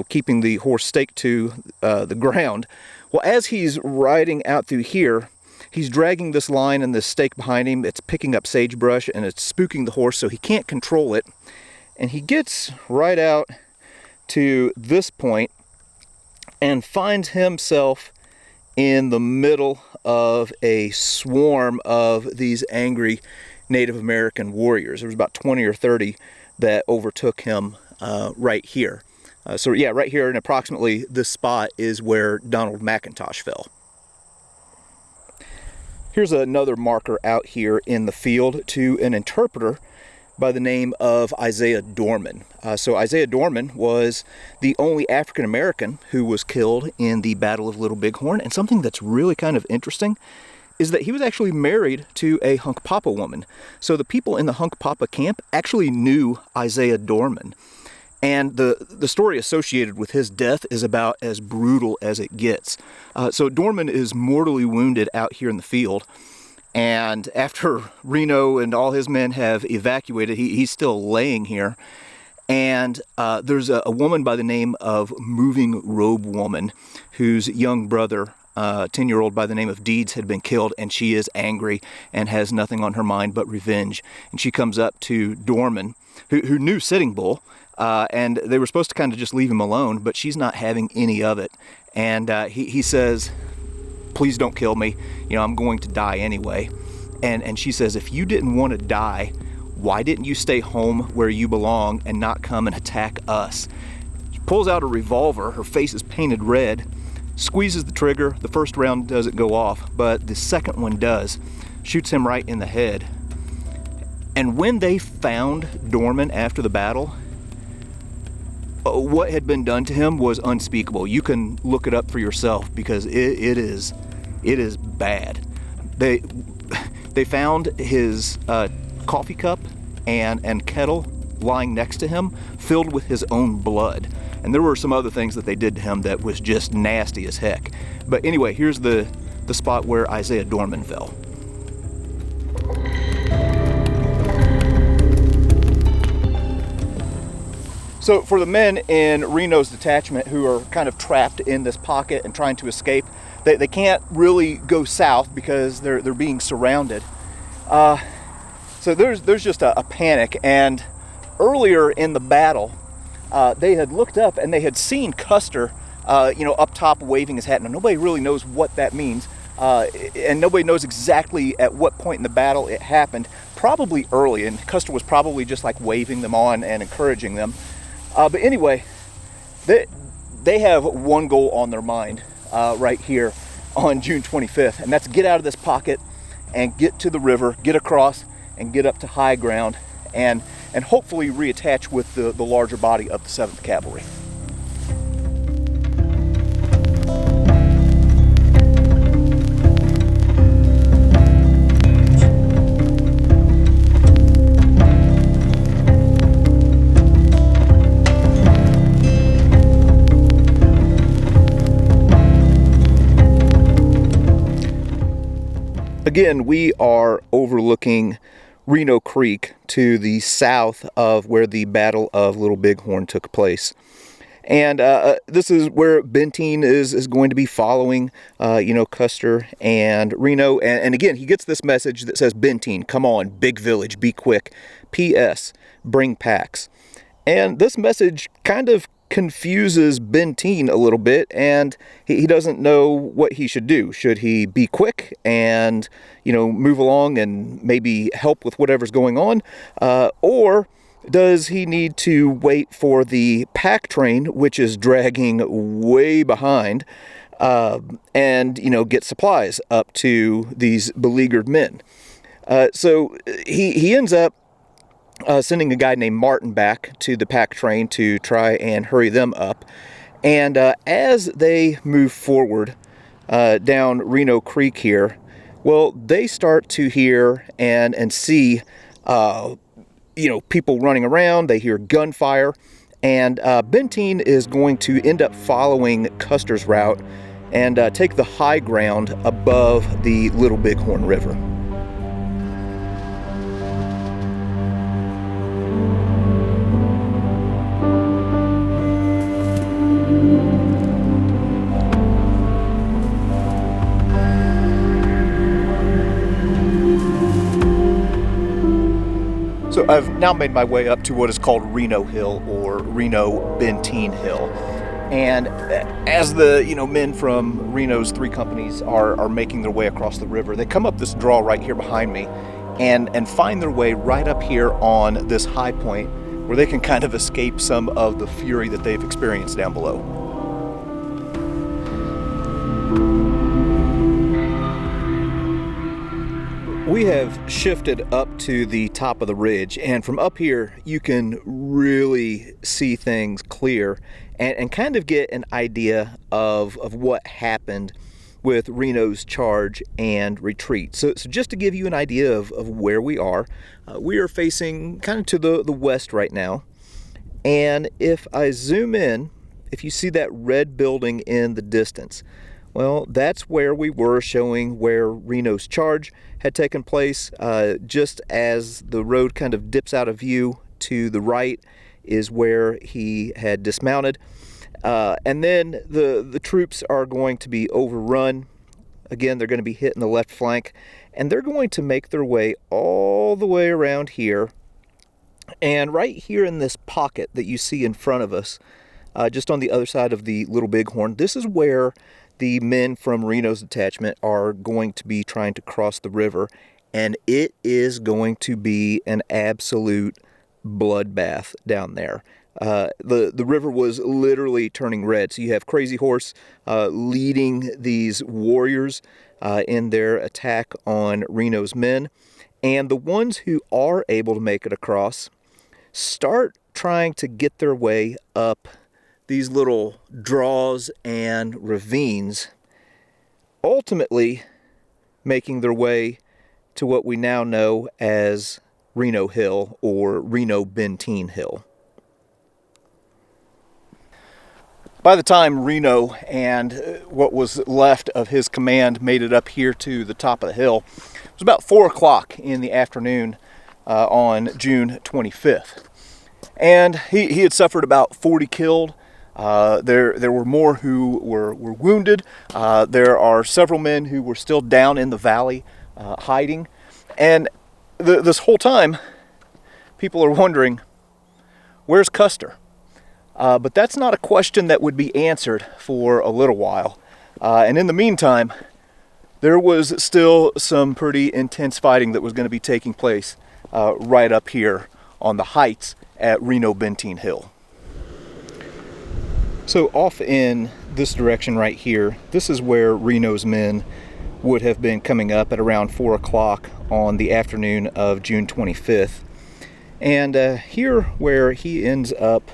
keeping the horse staked to the ground. Well, as he's riding out through here, he's dragging this line and this stake behind him. It's picking up sagebrush and it's spooking the horse, so he can't control it. And he gets right out to this point and finds himself in the middle of a swarm of these angry Native American warriors. There was about 20 or 30 that overtook him right here. So yeah, right here in approximately this spot is where Donald McIntosh fell. Here's another marker out here in the field to an interpreter by the name of Isaiah Dorman. So Isaiah Dorman was the only African American who was killed in the Battle of Little Bighorn, and something that's really kind of interesting is that he was actually married to a Hunkpapa woman. So the people in the Hunkpapa camp actually knew Isaiah Dorman. And the story associated with his death is about as brutal as it gets. So Dorman is mortally wounded out here in the field. And after Reno and all his men have evacuated, he's still laying here. And there's a woman by the name of Moving Robe Woman, whose young brother, 10-year-old by the name of Deeds, had been killed, and she is angry and has nothing on her mind but revenge. And she comes up to Dorman, who knew Sitting Bull, and they were supposed to kind of just leave him alone, but she's not having any of it. And he says, "Please don't kill me. I'm going to die anyway." And she says, "If you didn't want to die, why didn't you stay home where you belong and not come and attack us?" She pulls out a revolver. Her face is painted red, squeezes the trigger. The first round doesn't go off, but the second one does. Shoots him right in the head. And when they found Dorman after the battle, what had been done to him was unspeakable. You can look it up for yourself because it is bad. They found his coffee cup and kettle lying next to him, filled with his own blood. And there were some other things that they did to him that was just nasty as heck. But anyway, here's the spot where Isaiah Dorman fell. So for the men in Reno's detachment who are kind of trapped in this pocket and trying to escape, they can't really go south because they're being surrounded. So there's just a panic. And earlier in the battle, they had looked up and they had seen Custer, up top waving his hat. Now nobody really knows what that means, and nobody knows exactly at what point in the battle it happened. Probably early, and Custer was probably just like waving them on and encouraging them. But anyway, they have one goal on their mind right here on June 25th, and that's get out of this pocket and get to the river, get across, and get up to high ground, and hopefully reattach with the larger body of the 7th Cavalry. Again, we are overlooking Reno Creek to the south of where the Battle of Little Bighorn took place. And this is where Benteen is going to be following, Custer and Reno. And again, he gets this message that says, "Benteen, come on, big village, be quick. P.S. Bring packs." And this message kind of confuses Benteen a little bit, and he doesn't know what he should do. Should he be quick and, move along and maybe help with whatever's going on? Or does he need to wait for the pack train, which is dragging way behind, and, get supplies up to these beleaguered men? So he ends up sending a guy named Martin back to the pack train to try and hurry them up. And as they move forward down Reno Creek here, well, they start to hear and see, people running around. They hear gunfire. And Benteen is going to end up following Custer's route and take the high ground above the Little Bighorn River. So I've now made my way up to what is called Reno Hill, or Reno Benteen Hill. And as the men from Reno's 3 companies are making their way across the river, they come up this draw right here behind me and find their way right up here on this high point where they can kind of escape some of the fury that they've experienced down below. We have shifted up to the top of the ridge, and from up here you can really see things clear and kind of get an idea of what happened with Reno's charge and retreat. So just to give you an idea of where we are facing kind of to the west right now. And if I zoom in, if you see that red building in the distance, well, that's where we were, showing where Reno's charge had taken place. Just as the road kind of dips out of view to the right is where he had dismounted. And then the troops are going to be overrun. Again, they're going to be hitting the left flank, and they're going to make their way all the way around here. And right here in this pocket that you see in front of us, just on the other side of the Little Bighorn, this is where the men from Reno's detachment are going to be trying to cross the river, and it is going to be an absolute bloodbath down there. The river was literally turning red, so you have Crazy Horse leading these warriors in their attack on Reno's men, and the ones who are able to make it across start trying to get their way up these little draws and ravines, ultimately making their way to what we now know as Reno Hill, or Reno Benteen Hill. By the time Reno and what was left of his command made it up here to the top of the hill, it was about 4 o'clock in the afternoon on June 25th. And he had suffered about 40 killed. There were more who were wounded. There are several men who were still down in the valley hiding. And this whole time, people are wondering, where's Custer? But that's not a question that would be answered for a little while. And in the meantime, there was still some pretty intense fighting that was going to be taking place right up here on the heights at Reno Benteen Hill. So off in this direction right here, this is where Reno's men would have been coming up at around 4 o'clock on the afternoon of June 25th. And here where he ends up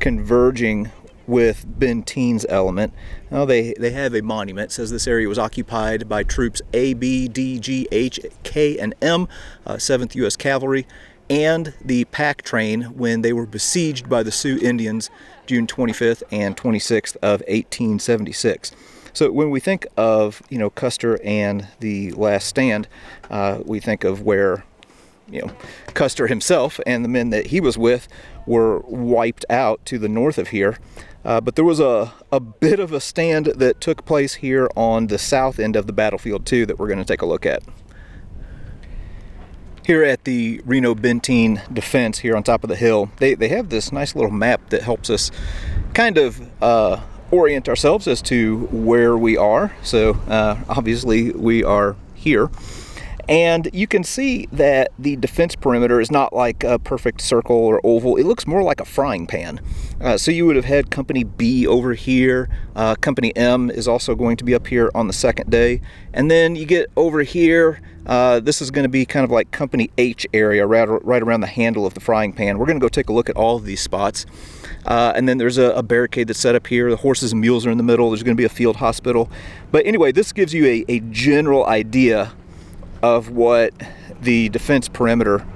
converging with Benteen's element, now they have a monument. It says this area was occupied by troops A, B, D, G, H, K, and M, 7th U.S. Cavalry, and the pack train when they were besieged by the Sioux Indians June 25th and 26th of 1876. So when we think of, Custer and the Last Stand, we think of where, Custer himself and the men that he was with were wiped out to the north of here. But there was a bit of a stand that took place here on the south end of the battlefield too that we're going to take a look at. Here at the Reno Benteen defense here on top of the hill, they have this nice little map that helps us kind of orient ourselves as to where we are. So obviously we are here. And you can see that the defense perimeter is not like a perfect circle or oval. It looks more like a frying pan. So you would have had Company B over here. Company M is also going to be up here on the second day. And then you get over here. This is going to be kind of like Company H area, right around the handle of the frying pan. We're going to go take a look at all of these spots. And then there's a barricade that's set up here. The horses and mules are in the middle. There's going to be a field hospital. But anyway, this gives you a general idea of what the defense perimeter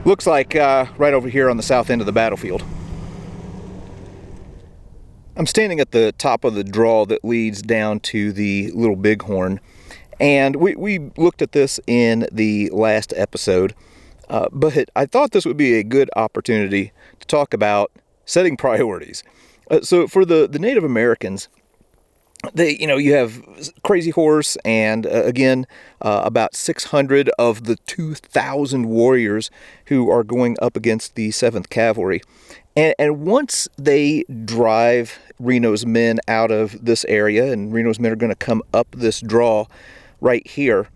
looks like right over here on the south end of the battlefield. I'm standing at the top of the draw that leads down to the Little Bighorn, and we looked at this in the last episode, but I thought this would be a good opportunity to talk about setting priorities. So for the Native Americans, you have Crazy Horse and, again, about 600 of the 2,000 warriors who are going up against the 7th Cavalry. And once they drive Reno's men out of this area, and Reno's men are going to come up this draw right here,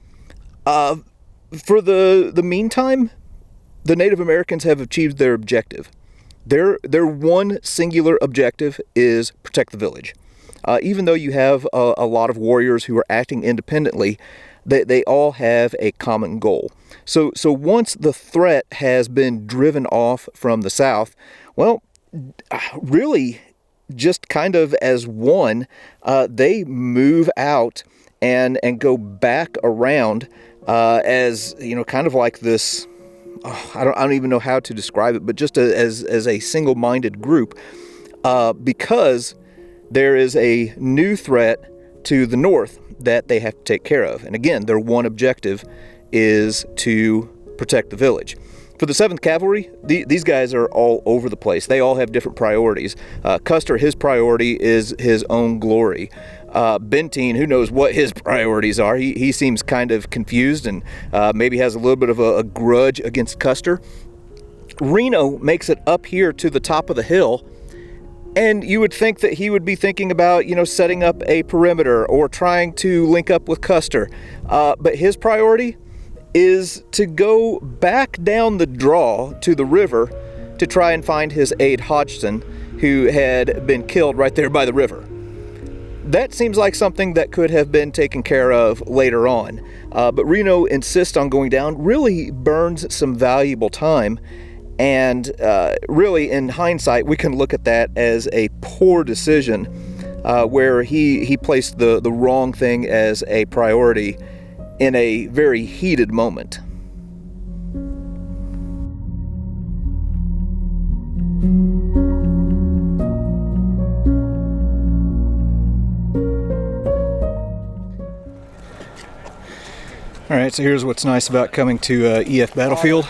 for the meantime, the Native Americans have achieved their objective. Their one singular objective is protect the village. Even though you have a lot of warriors who are acting independently, they all have a common goal. So once the threat has been driven off from the south, well, really just kind of as one, they move out and go back around as, kind of like this. I don't even know how to describe it, but just as a single-minded group, because there is a new threat to the north that they have to take care of. And again, their one objective is to protect the village. For the 7th Cavalry, these guys are all over the place. They all have different priorities. Custer, his priority is his own glory. Benteen, who knows what his priorities are. He seems kind of confused and maybe has a little bit of a grudge against Custer. Reno makes it up here to the top of the hill, and you would think that he would be thinking about, setting up a perimeter or trying to link up with Custer. But his priority is to go back down the draw to the river to try and find his aide Hodgson, who had been killed right there by the river. That seems like something that could have been taken care of later on. But Reno insists on going down, really burns some valuable time. And really, in hindsight, we can look at that as a poor decision where he placed the wrong thing as a priority in a very heated moment. All right, so here's what's nice about coming to EF Battlefield.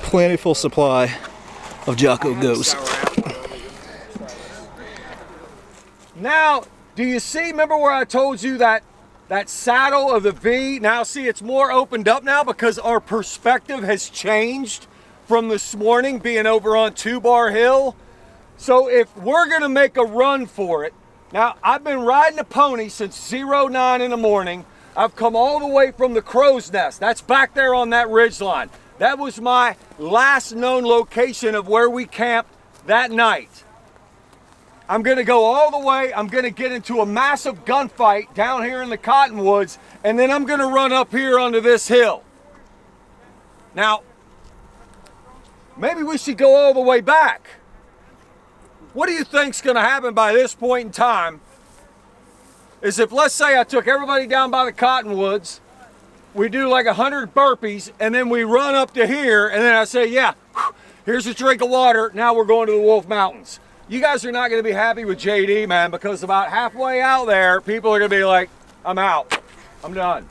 Plentiful supply of Jocko goes. Now, do you see, remember where I told you that saddle of the V? Now see, it's more opened up now because our perspective has changed from this morning being over on 2-Bar Hill. So if we're gonna make a run for it, now I've been riding a pony since 09 in the morning. I've come all the way from the Crow's Nest. That's back there on that ridge line. That was my last known location of where we camped that night. I'm gonna go all the way. I'm gonna get into a massive gunfight down here in the Cottonwoods, and then I'm gonna run up here onto this hill. Now, maybe we should go all the way back. What do you think's gonna happen by this point in time is if, let's say I took everybody down by the Cottonwoods, we do like 100 burpees, and then we run up to here, and then I say, yeah, here's a drink of water, now we're going to the Wolf Mountains. You guys are not gonna be happy with JD, man, because about halfway out there, people are gonna be like, I'm out, I'm done.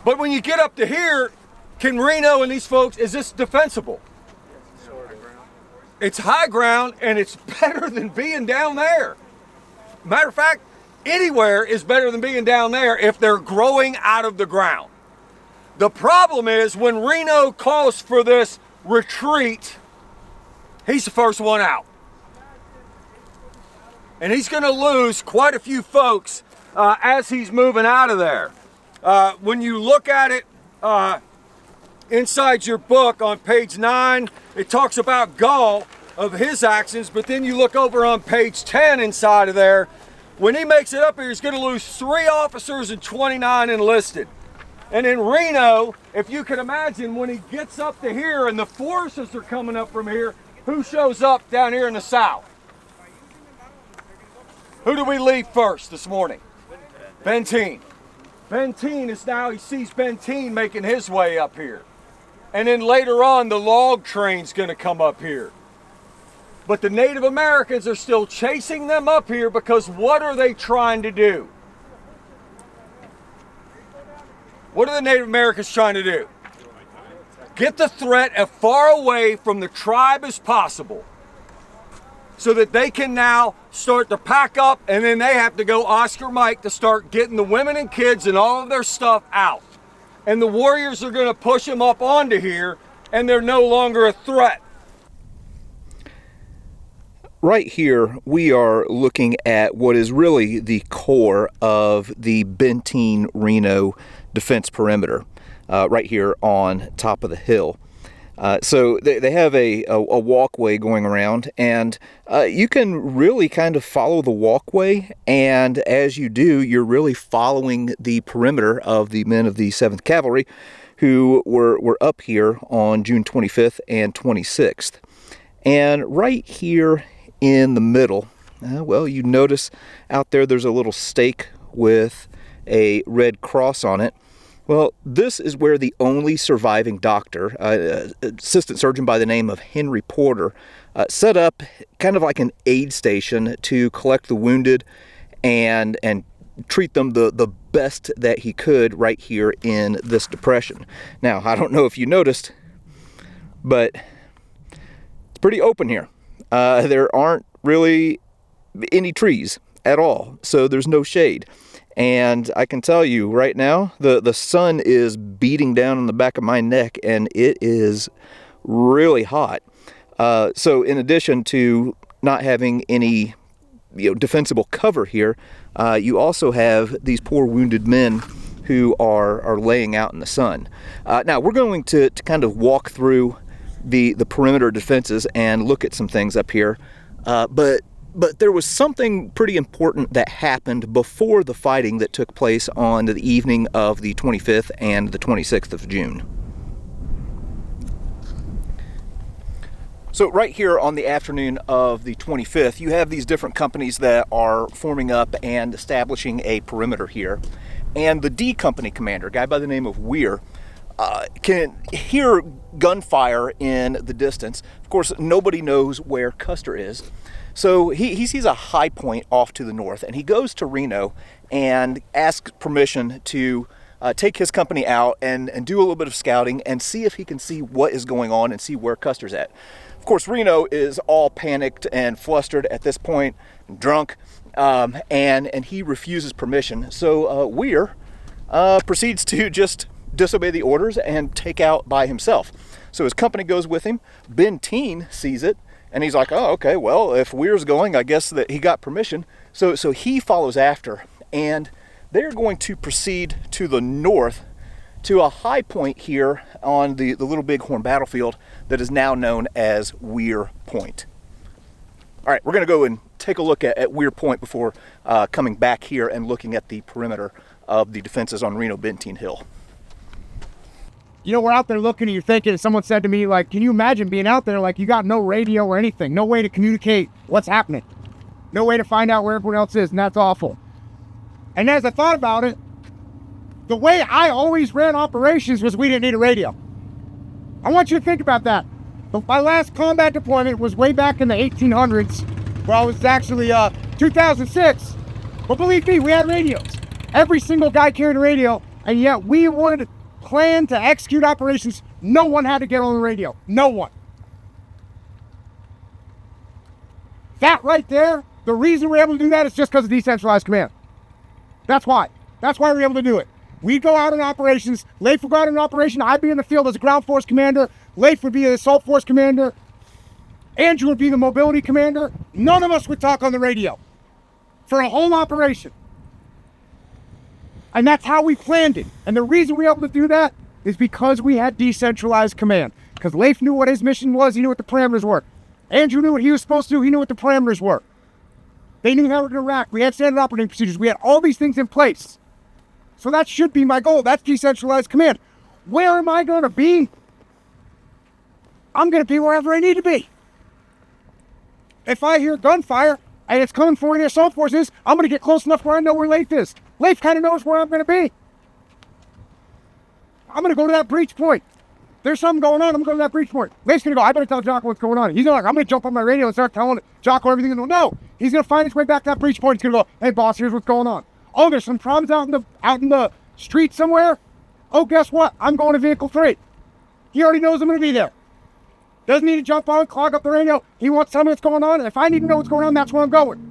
But when you get up to here, can Reno and these folks, is this defensible? It's high ground, and it's better than being down there. Matter of fact, anywhere is better than being down there if they're growing out of the ground. The problem is when Reno calls for this retreat, he's the first one out. And he's gonna lose quite a few folks as he's moving out of there. When you look at it inside your book on page 9, it talks about Gall of his actions, but then you look over on page 10 inside of there, when he makes it up here, he's going to lose 3 officers and 29 enlisted. And in Reno, if you can imagine, when he gets up to here and the forces are coming up from here, who shows up down here in the south? Who do we leave first this morning? Benteen. Benteen is now, he sees Benteen making his way up here. And then later on, the log train's going to come up here. But the Native Americans are still chasing them up here because what are they trying to do? What are the Native Americans trying to do? Get the threat as far away from the tribe as possible so that they can now start to pack up, and then they have to go Oscar Mike to start getting the women and kids and all of their stuff out. And the warriors are going to push them up onto here, and they're no longer a threat. Right here, we are looking at what is really the core of the Benteen-Reno defense perimeter, right here on top of the hill. So they have a walkway going around, and you can really kind of follow the walkway, and as you do, you're really following the perimeter of the men of the 7th Cavalry who were up here on June 25th and 26th. And right here in the middle, well, you notice out there there's a little stake with a red cross on it. Well, this is where the only surviving doctor, assistant surgeon by the name of Henry Porter, set up kind of like an aid station to collect the wounded and treat them the best that he could right here in this depression. Now, I don't know if you noticed, but it's pretty open here. There aren't really any trees at all, so there's no shade. And I can tell you right now, the sun is beating down on the back of my neck, and it is really hot. So in addition to not having any defensible cover here, you also have these poor wounded men who are laying out in the sun. Now we're going to kind of walk through the perimeter defenses and look at some things up here, but there was something pretty important that happened before the fighting that took place on the evening of the 25th and the 26th of June. So right here on the afternoon of the 25th, you have these different companies that are forming up and establishing a perimeter here. And the D Company commander, a guy by the name of Weir, can hear gunfire in the distance. Of course, nobody knows where Custer is. So he sees a high point off to the north, and he goes to Reno and asks permission to take his company out and do a little bit of scouting and see if he can see what is going on and see where Custer's at. Of course, Reno is all panicked and flustered at this point, drunk, and he refuses permission. So Weir proceeds to just disobey the orders and take out by himself. So his company goes with him. Benteen sees it, and he's like, oh, okay, well, if Weir's going, I guess that he got permission. So he follows after, and they're going to proceed to the north to a high point here on the Little Bighorn battlefield that is now known as Weir Point. All right, we're going to go and take a look at Weir Point before coming back here and looking at the perimeter of the defenses on Reno-Benteen Hill. You know, we're out there looking and you're thinking, someone said to me, like, can you imagine being out there, like, you got no radio or anything, no way to communicate what's happening, no way to find out where everyone else is, and that's awful. And as I thought about it, the way I always ran operations was we didn't need a radio. I want you to think about that. My last combat deployment was way back in the 1800s, where I was actually 2006. But believe me, we had radios. Every single guy carried a radio, and yet we would plan to execute operations. No one had to get on the radio. No one. That right there, the reason we're able to do that is just because of decentralized command. That's why. That's why we're able to do it. We'd go out in operations. Leif would go out in an operation. I'd be in the field as a ground force commander. Leif would be the assault force commander. Andrew would be the mobility commander. None of us would talk on the radio for a whole operation. And that's how we planned it. And the reason we were able to do that is because we had decentralized command. Because Leif knew what his mission was. He knew what the parameters were. Andrew knew what he was supposed to do. He knew what the parameters were. They knew how we were going to react. We had standard operating procedures. We had all these things in place. So that should be my goal. That's decentralized command. Where am I going to be? I'm going to be wherever I need to be. If I hear gunfire and it's coming for the assault forces, I'm going to get close enough where I know where Leif is. Leif kind of knows where I'm going to be. I'm going to go to that breach point. there's something going on. I'm going to that breach point. Leif's going to go, I better tell Jocko what's going on. He's not like, I'm going to jump on my radio and start telling Jocko everything. No, he's going to find his way back to that breach point. He's going to go, hey, boss, here's what's going on. Oh, there's some problems out in the street somewhere. Oh, guess what? I'm going to vehicle 3. He already knows I'm going to be there. Doesn't need to jump on, clog up the radio. He wants to tell me what's going on. And if I need to know what's going on, that's where I'm going.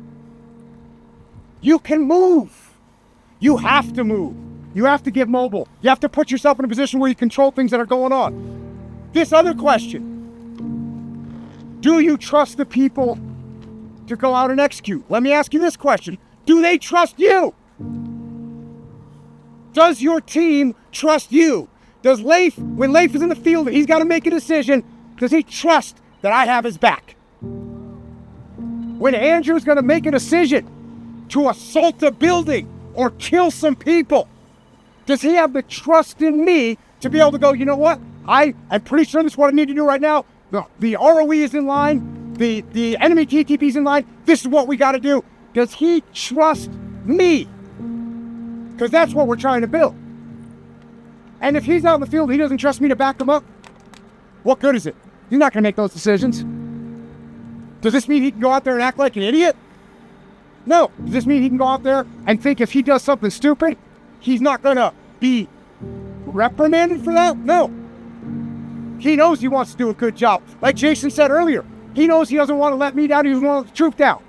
You can move. You have to move. You have to get mobile. You have to put yourself in a position where you control things that are going on. This other question. Do you trust the people to go out and execute? Let me ask you this question. Do they trust you? Does your team trust you? Does Leif, when Leif is in the field and he's got to make a decision, does he trust that I have his back? When Andrew's going to make a decision to assault a building or kill some people, does he have the trust in me to be able to go, you know what? I'm pretty sure this is what I need to do right now. The ROE is in line. The enemy TTP is in line. This is what we got to do. Does he trust me? Because that's what we're trying to build. And if he's out in the field, he doesn't trust me to back him up, what good is it? He's not going to make those decisions. Does this mean he can go out there and act like an idiot? No. Does this mean he can go out there and think if he does something stupid, he's not going to be reprimanded for that? No. He knows he wants to do a good job. Like Jason said earlier, he knows he doesn't want to let me down, he doesn't want to let the troop down.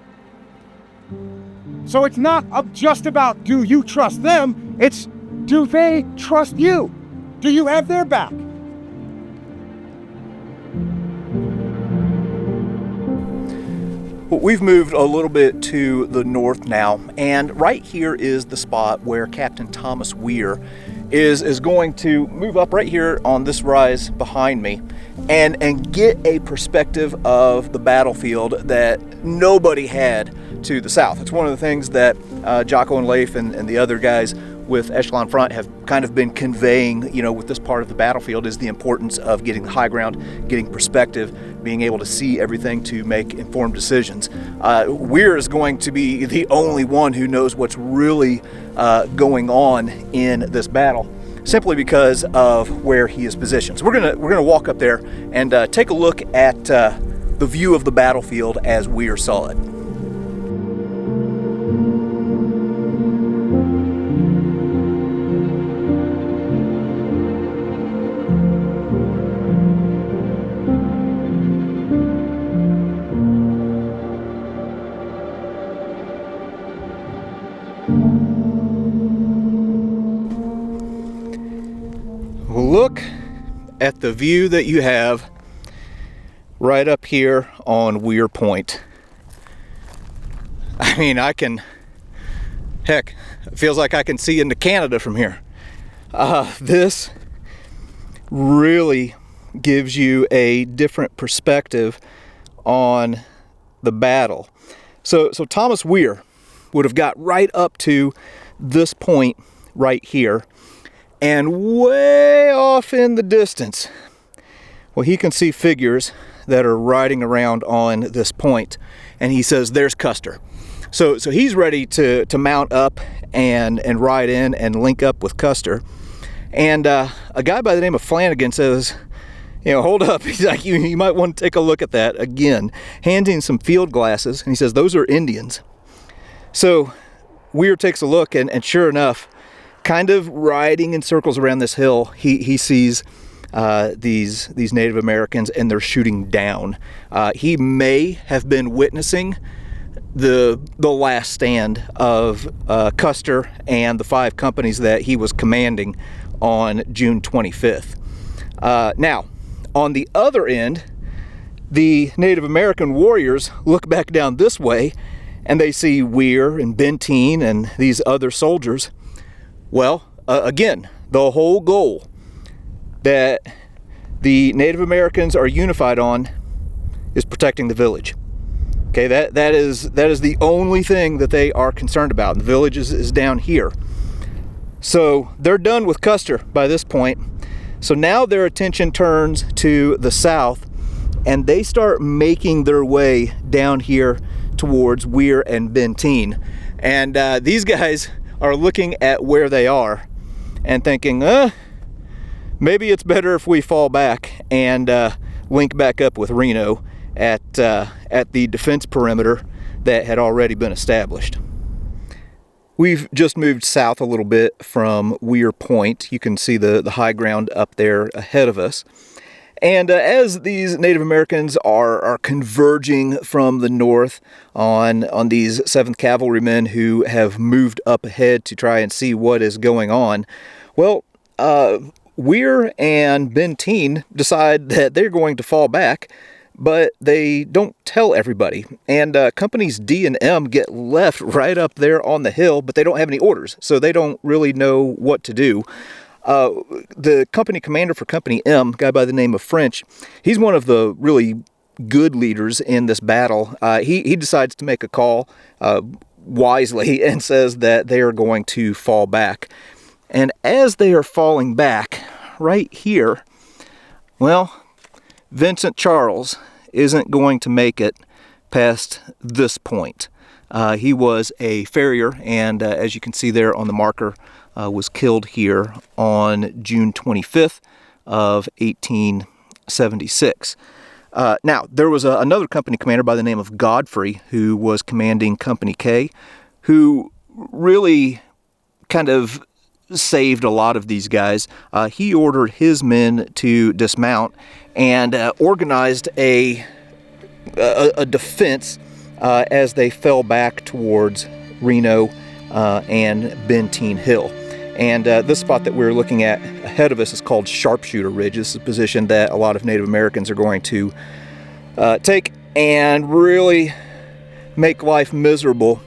So it's not just about do you trust them, it's do they trust you? Do you have their back? Well, we've moved a little bit to the north now, and right here is the spot where Captain Thomas Weir is going to move up right here on this rise behind me and get a perspective of the battlefield that nobody had to the south. It's one of the things that Jocko and Leif and the other guys with Echelon Front have kind of been conveying, with this part of the battlefield, is the importance of getting the high ground, getting perspective, being able to see everything to make informed decisions. Weir is going to be the only one who knows what's really going on in this battle, simply because of where he is positioned. So we're gonna walk up there and take a look at the view of the battlefield as Weir saw it. Look at the view that you have right up here on Weir Point. I mean, heck, it feels like I can see into Canada from here. This really gives you a different perspective on the battle. So Thomas Weir would have got right up to this point right here, and way off in the distance, well, he can see figures that are riding around on this point, and he says, there's Custer. So he's ready to mount up and ride in and link up with Custer. And a guy by the name of Flanagan says, hold up. He's like, you might want to take a look at that again. Handing some field glasses, and he says, those are Indians. So Weir takes a look, and sure enough, kind of riding in circles around this hill, he sees these Native Americans, and they're shooting down. He may have been witnessing the last stand of Custer and the 5 companies that he was commanding on June 25th. Now, on the other end, the Native American warriors look back down this way, and they see Weir and Benteen and these other soldiers. Well, again, the whole goal that the Native Americans are unified on is protecting the village. Okay, that is the only thing that they are concerned about. The village is down here. So they're done with Custer by this point. So now their attention turns to the south, and they start making their way down here towards Weir and Benteen. And these guys are looking at where they are and thinking, Maybe it's better if we fall back and link back up with Reno at the defense perimeter that had already been established. We've just moved south a little bit from Weir Point. You can see the high ground up there ahead of us. And as these Native Americans are converging from the north on these 7th Cavalrymen who have moved up ahead to try and see what is going on, well, Weir and Benteen decide that they're going to fall back, but they don't tell everybody. And companies D and M get left right up there on the hill, but they don't have any orders, so they don't really know what to do. The company commander for Company M, a guy by the name of French, he's one of the really good leaders in this battle. He decides to make a call wisely and says that they are going to fall back. And as they are falling back, right here, well, Vincent Charles isn't going to make it past this point. He was a farrier, and as you can see there on the marker, was killed here on June 25th of 1876. Now, there was another company commander by the name of Godfrey who was commanding Company K, who really kind of saved a lot of these guys. He ordered his men to dismount and organized a defense as they fell back towards Reno and Benteen Hill. And this spot that we're looking at ahead of us is called Sharpshooter Ridge. This is a position that a lot of Native Americans are going to take and really make life miserable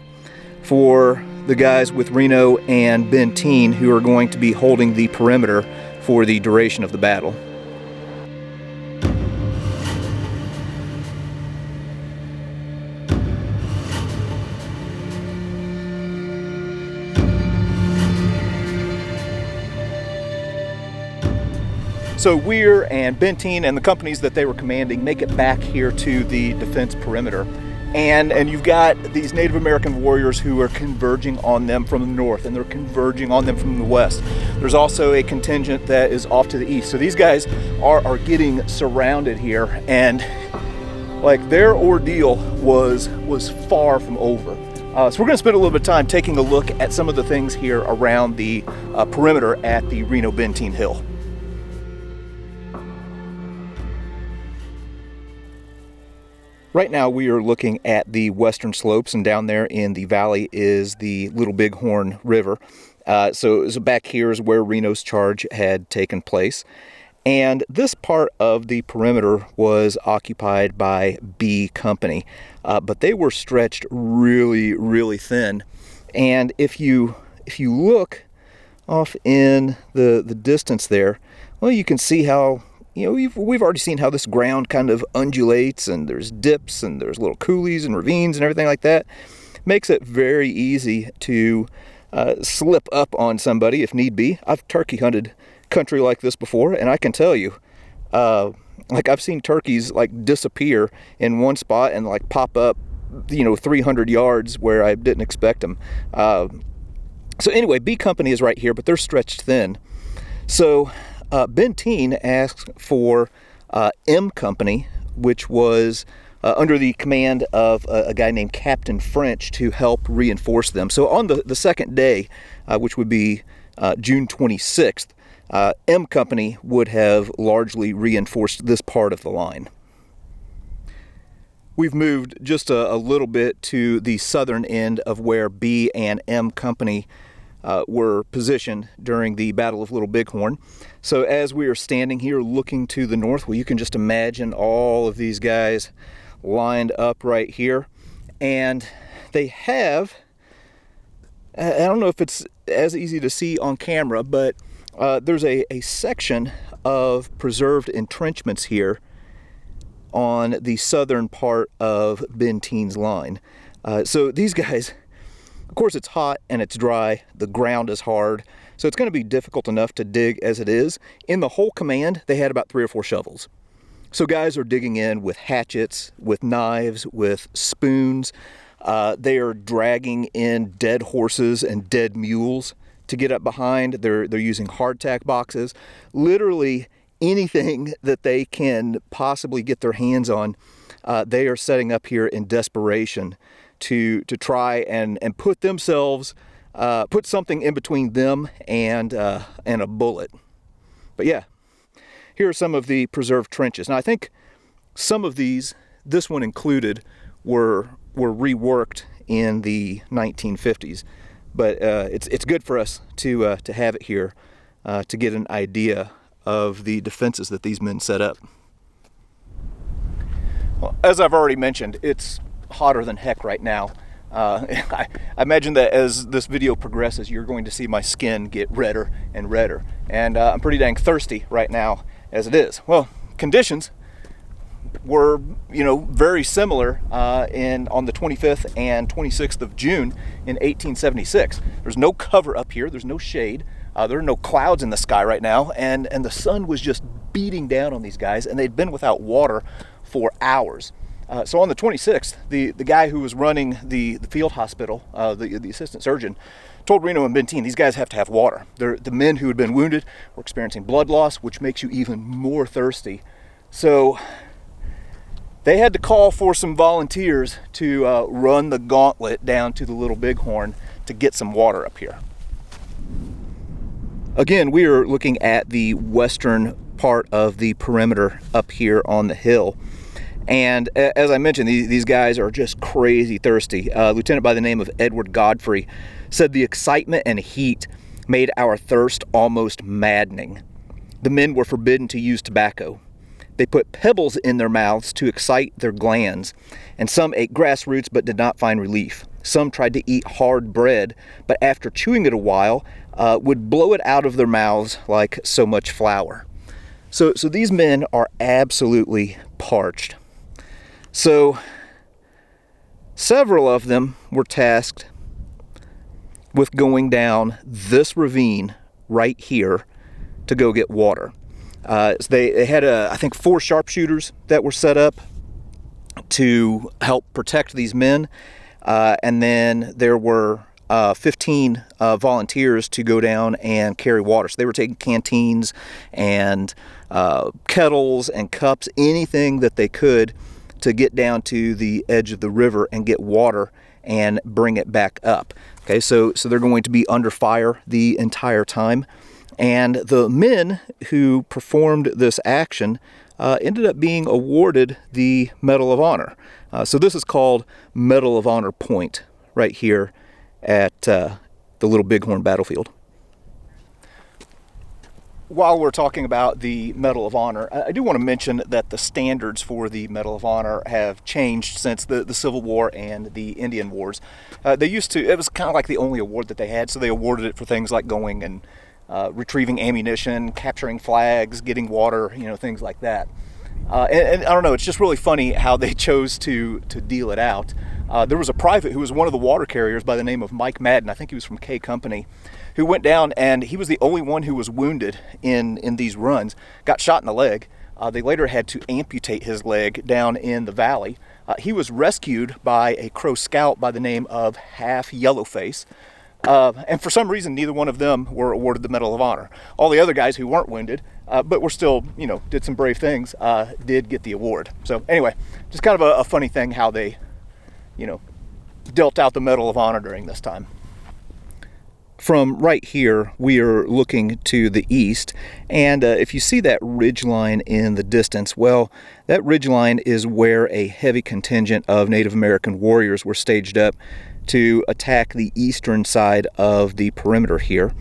for the guys with Reno and Benteen who are going to be holding the perimeter for the duration of the battle. So Weir and Benteen and the companies that they were commanding make it back here to the defense perimeter. And you've got these Native American warriors who are converging on them from the north, and they're converging on them from the west. There's also a contingent that is off to the east. So these guys are getting surrounded here, and like their ordeal was far from over. So we're going to spend a little bit of time taking a look at some of the things here around the perimeter at the Reno-Benteen Hill. Right now we are looking at the western slopes, and down there in the valley is the Little Bighorn River. So back here is where Reno's charge had taken place. And this part of the perimeter was occupied by B Company, but they were stretched really, really thin. And if you look off in the distance there, well, you can see how, you know, we've already seen how this ground kind of undulates, and there's dips and there's little coulees and ravines and everything like that. Makes it very easy to slip up on somebody if need be. I've turkey hunted country like this before, and I can tell you, like I've seen turkeys like disappear in one spot and like pop up, 300 yards where I didn't expect them. So anyway, B Company is right here, but they're stretched thin. So Benteen asked for M Company, which was under the command of a guy named Captain French, to help reinforce them. So on the second day, which would be June 26th, M Company would have largely reinforced this part of the line. We've moved just a little bit to the southern end of where B and M Company were positioned during the Battle of Little Bighorn. So as we are standing here looking to the north, well, you can just imagine all of these guys lined up right here. And they have, I don't know if it's as easy to see on camera, but there's a section of preserved entrenchments here on the southern part of Benteen's line. So these guys, of course it's hot and it's dry, the ground is hard, so it's going to be difficult enough to dig as it is. In the whole command, they had about 3 or 4 shovels. So guys are digging in with hatchets, with knives, with spoons. They are dragging in dead horses and dead mules to get up behind. They're using hardtack boxes. Literally anything that they can possibly get their hands on, they are setting up here in desperation to try and put themselves, put something in between them and a bullet. But yeah, here are some of the preserved trenches. Now I think some of these, this one included, were reworked in the 1950s. But it's good for us to have it here to get an idea of the defenses that these men set up. Well, as I've already mentioned, it's hotter than heck right now. I imagine that as this video progresses, you're going to see my skin get redder and redder. And I'm pretty dang thirsty right now as it is. Well, conditions were, very similar on the 25th and 26th of June in 1876. There's no cover up here. There's no shade. There are no clouds in the sky right now, and the sun was just beating down on these guys, and they'd been without water for hours. So on the 26th, the guy who was running the field hospital, the assistant surgeon, told Reno and Benteen, these guys have to have water. The men who had been wounded were experiencing blood loss, which makes you even more thirsty. So they had to call for some volunteers to run the gauntlet down to the Little Bighorn to get some water up here. Again, we are looking at the western part of the perimeter up here on the hill. And as I mentioned, these guys are just crazy thirsty. A lieutenant by the name of Edward Godfrey said the excitement and heat made our thirst almost maddening. The men were forbidden to use tobacco. They put pebbles in their mouths to excite their glands, and some ate grass roots but did not find relief. Some tried to eat hard bread, but after chewing it a while, would blow it out of their mouths like so much flour. So these men are absolutely parched. So several of them were tasked with going down this ravine right here to go get water. So they had, I think, 4 sharpshooters that were set up to help protect these men. And then there were 15 volunteers to go down and carry water. So they were taking canteens and kettles and cups, anything that they could to get down to the edge of the river and get water and bring it back up. Okay, so they're going to be under fire the entire time. And the men who performed this action ended up being awarded the Medal of Honor. So this is called Medal of Honor Point right here at the Little Bighorn battlefield. While we're talking about the Medal of Honor, I do want to mention that the standards for the Medal of Honor have changed since the Civil War and the Indian Wars. They used to, it was kind of like the only award that they had, so they awarded it for things like going and retrieving ammunition, capturing flags, getting water, things like that. And I don't know, it's just really funny how they chose to deal it out. There was a private who was one of the water carriers by the name of Mike Madden, I think he was from K Company, who went down, and he was the only one who was wounded in these runs, got shot in the leg. They later had to amputate his leg down in the valley. He was rescued by a Crow scout by the name of Half Yellowface. And for some reason, neither one of them were awarded the Medal of Honor. All the other guys who weren't wounded, but were still, did some brave things, did get the award. So anyway, just kind of a funny thing how they, dealt out the Medal of Honor during this time. From right here, we are looking to the east, and if you see that ridge line in the distance, well, that ridge line is where a heavy contingent of Native American warriors were staged up to attack the eastern side of the perimeter here.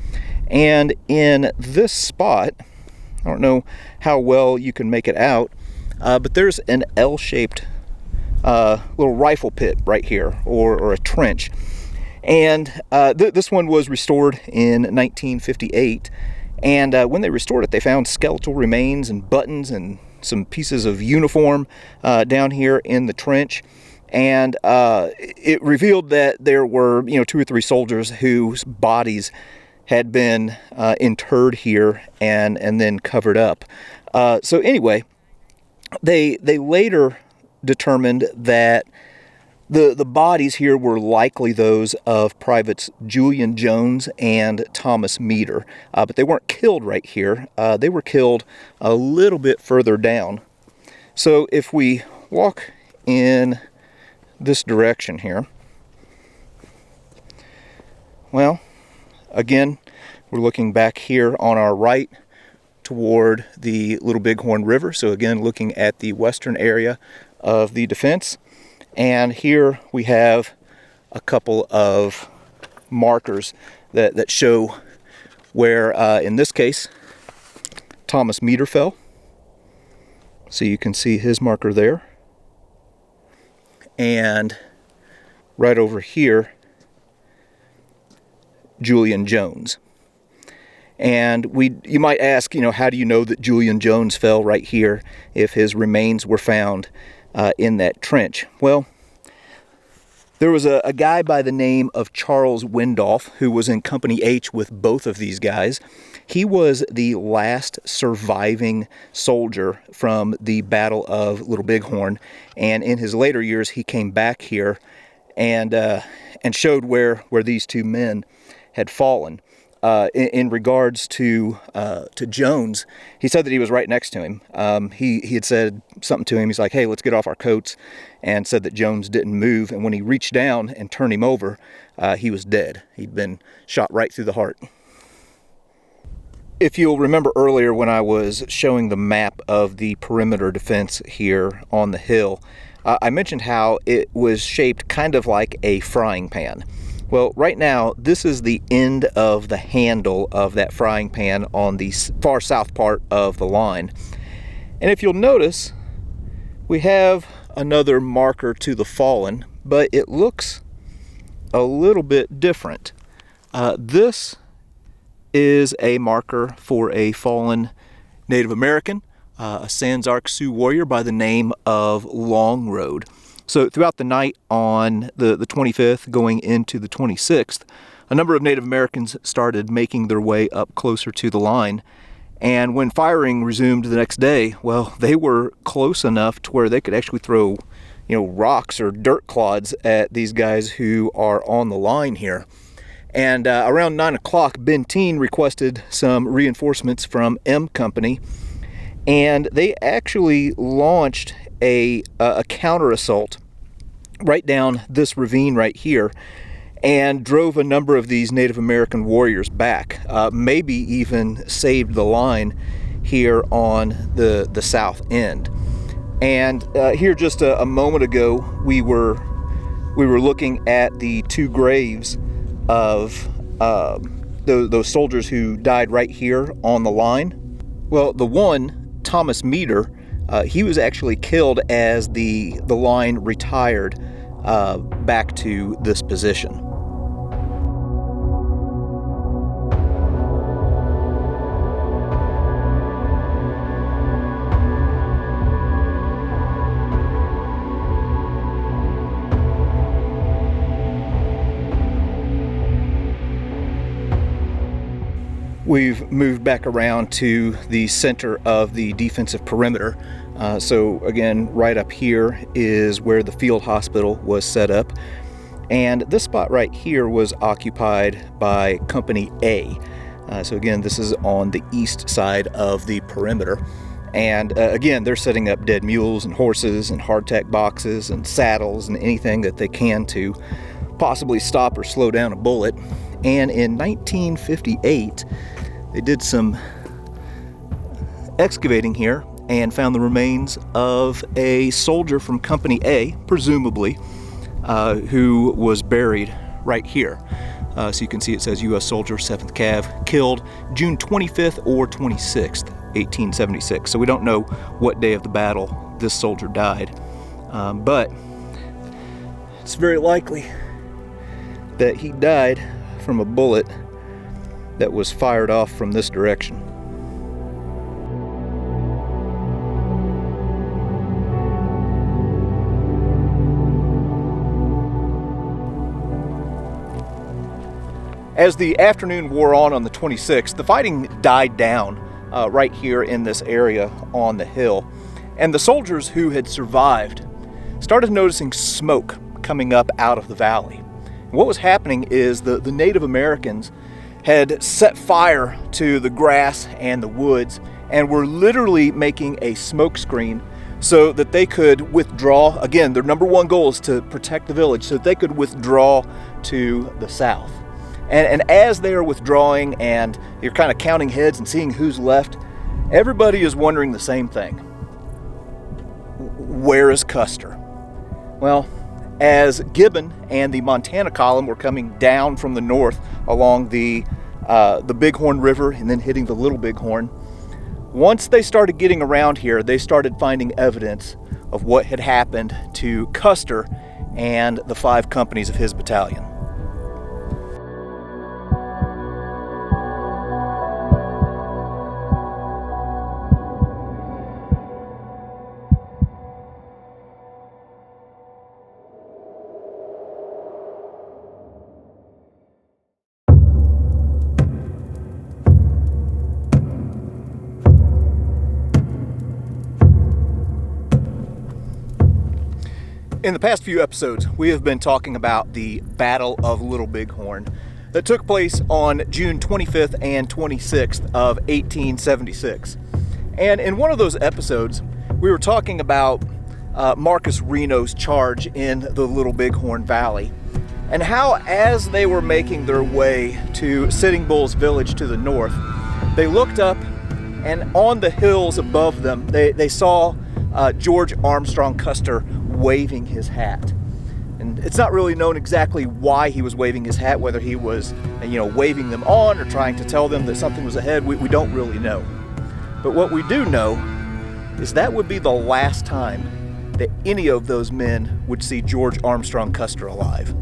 And in this spot, I don't know how well you can make it out, but there's an L-shaped little rifle pit right here, or a trench. And this one was restored in 1958, and when they restored it, they found skeletal remains and buttons and some pieces of uniform down here in the trench. And it revealed that there were, 2 or 3 soldiers whose bodies had been interred here and then covered up. So anyway, they later determined that The bodies here were likely those of Privates Julian Jones and Thomas Meter, but they weren't killed right here. They were killed a little bit further down. So if we walk in this direction here, well, again, we're looking back here on our right toward the Little Bighorn River. So again, looking at the western area of the defense. And here we have a couple of markers that show where, in this case, Thomas Meter fell. So you can see his marker there. And right over here, Julian Jones. And you might ask, how do you know that Julian Jones fell right here if his remains were found in that trench? Well, there was a guy by the name of Charles Windolph who was in Company H with both of these guys. He was the last surviving soldier from the Battle of Little Bighorn, and in his later years he came back here and showed where these two men had fallen. In regards to Jones, he said that he was right next to him. He had said something to him. He's like, "Hey, let's get off our coats," and said that Jones didn't move. And when he reached down and turned him over, he was dead. He'd been shot right through the heart. If you'll remember earlier when I was showing the map of the perimeter defense here on the hill, I mentioned how it was shaped kind of like a frying pan. Well, right now, this is the end of the handle of that frying pan on the far south part of the line. And if you'll notice, we have another marker to the fallen, but it looks a little bit different. This is a marker for a fallen Native American, a Sans Arc Sioux warrior by the name of Long Road. So throughout the night on the 25th going into the 26th, a number of Native Americans started making their way up closer to the line. And when firing resumed the next day, well, they were close enough to where they could actually throw, rocks or dirt clods at these guys who are on the line here. And around 9 o'clock, Benteen requested some reinforcements from M Company, and they actually launched a counter-assault right down this ravine right here and drove a number of these Native American warriors back, maybe even saved the line here on the south end. And here just a moment ago, we were looking at the two graves of those soldiers who died right here on the line. Well, the one, Thomas Meter, he was actually killed as the line retired back to this position. We've moved back around to the center of the defensive perimeter. So again, right up here is where the field hospital was set up. And this spot right here was occupied by Company A. So again, this is on the east side of the perimeter. And again, they're setting up dead mules and horses and hardtack boxes and saddles and anything that they can to possibly stop or slow down a bullet. And in 1958, they did some excavating here and found the remains of a soldier from Company A, presumably, who was buried right here. So you can see it says U.S. soldier, 7th Cav, killed June 25th or 26th, 1876. So we don't know what day of the battle this soldier died. But it's very likely that he died from a bullet that was fired off from this direction. As the afternoon wore on the 26th, the fighting died down right here in this area on the hill. And the soldiers who had survived started noticing smoke coming up out of the valley. What was happening is the Native Americans had set fire to the grass and the woods and were literally making a smoke screen so that they could withdraw. Again, their number one goal is to protect the village, so that they could withdraw to the south. And as they are withdrawing and you're kind of counting heads and seeing who's left, everybody is wondering the same thing. Where is Custer? Well, as Gibbon and the Montana column were coming down from the north along the Bighorn River and then hitting the Little Bighorn, once they started getting around here, they started finding evidence of what had happened to Custer and the 5 companies of his battalion. In the past few episodes, we have been talking about the Battle of Little Bighorn that took place on June 25th and 26th of 1876. And in one of those episodes, we were talking about Marcus Reno's charge in the Little Bighorn Valley, and how as they were making their way to Sitting Bull's village to the north, they looked up, and on the hills above them, they saw George Armstrong Custer waving his hat. And it's not really known exactly why he was waving his hat, whether he was, waving them on or trying to tell them that something was ahead. We don't really know. But what we do know is that would be the last time that any of those men would see George Armstrong Custer alive.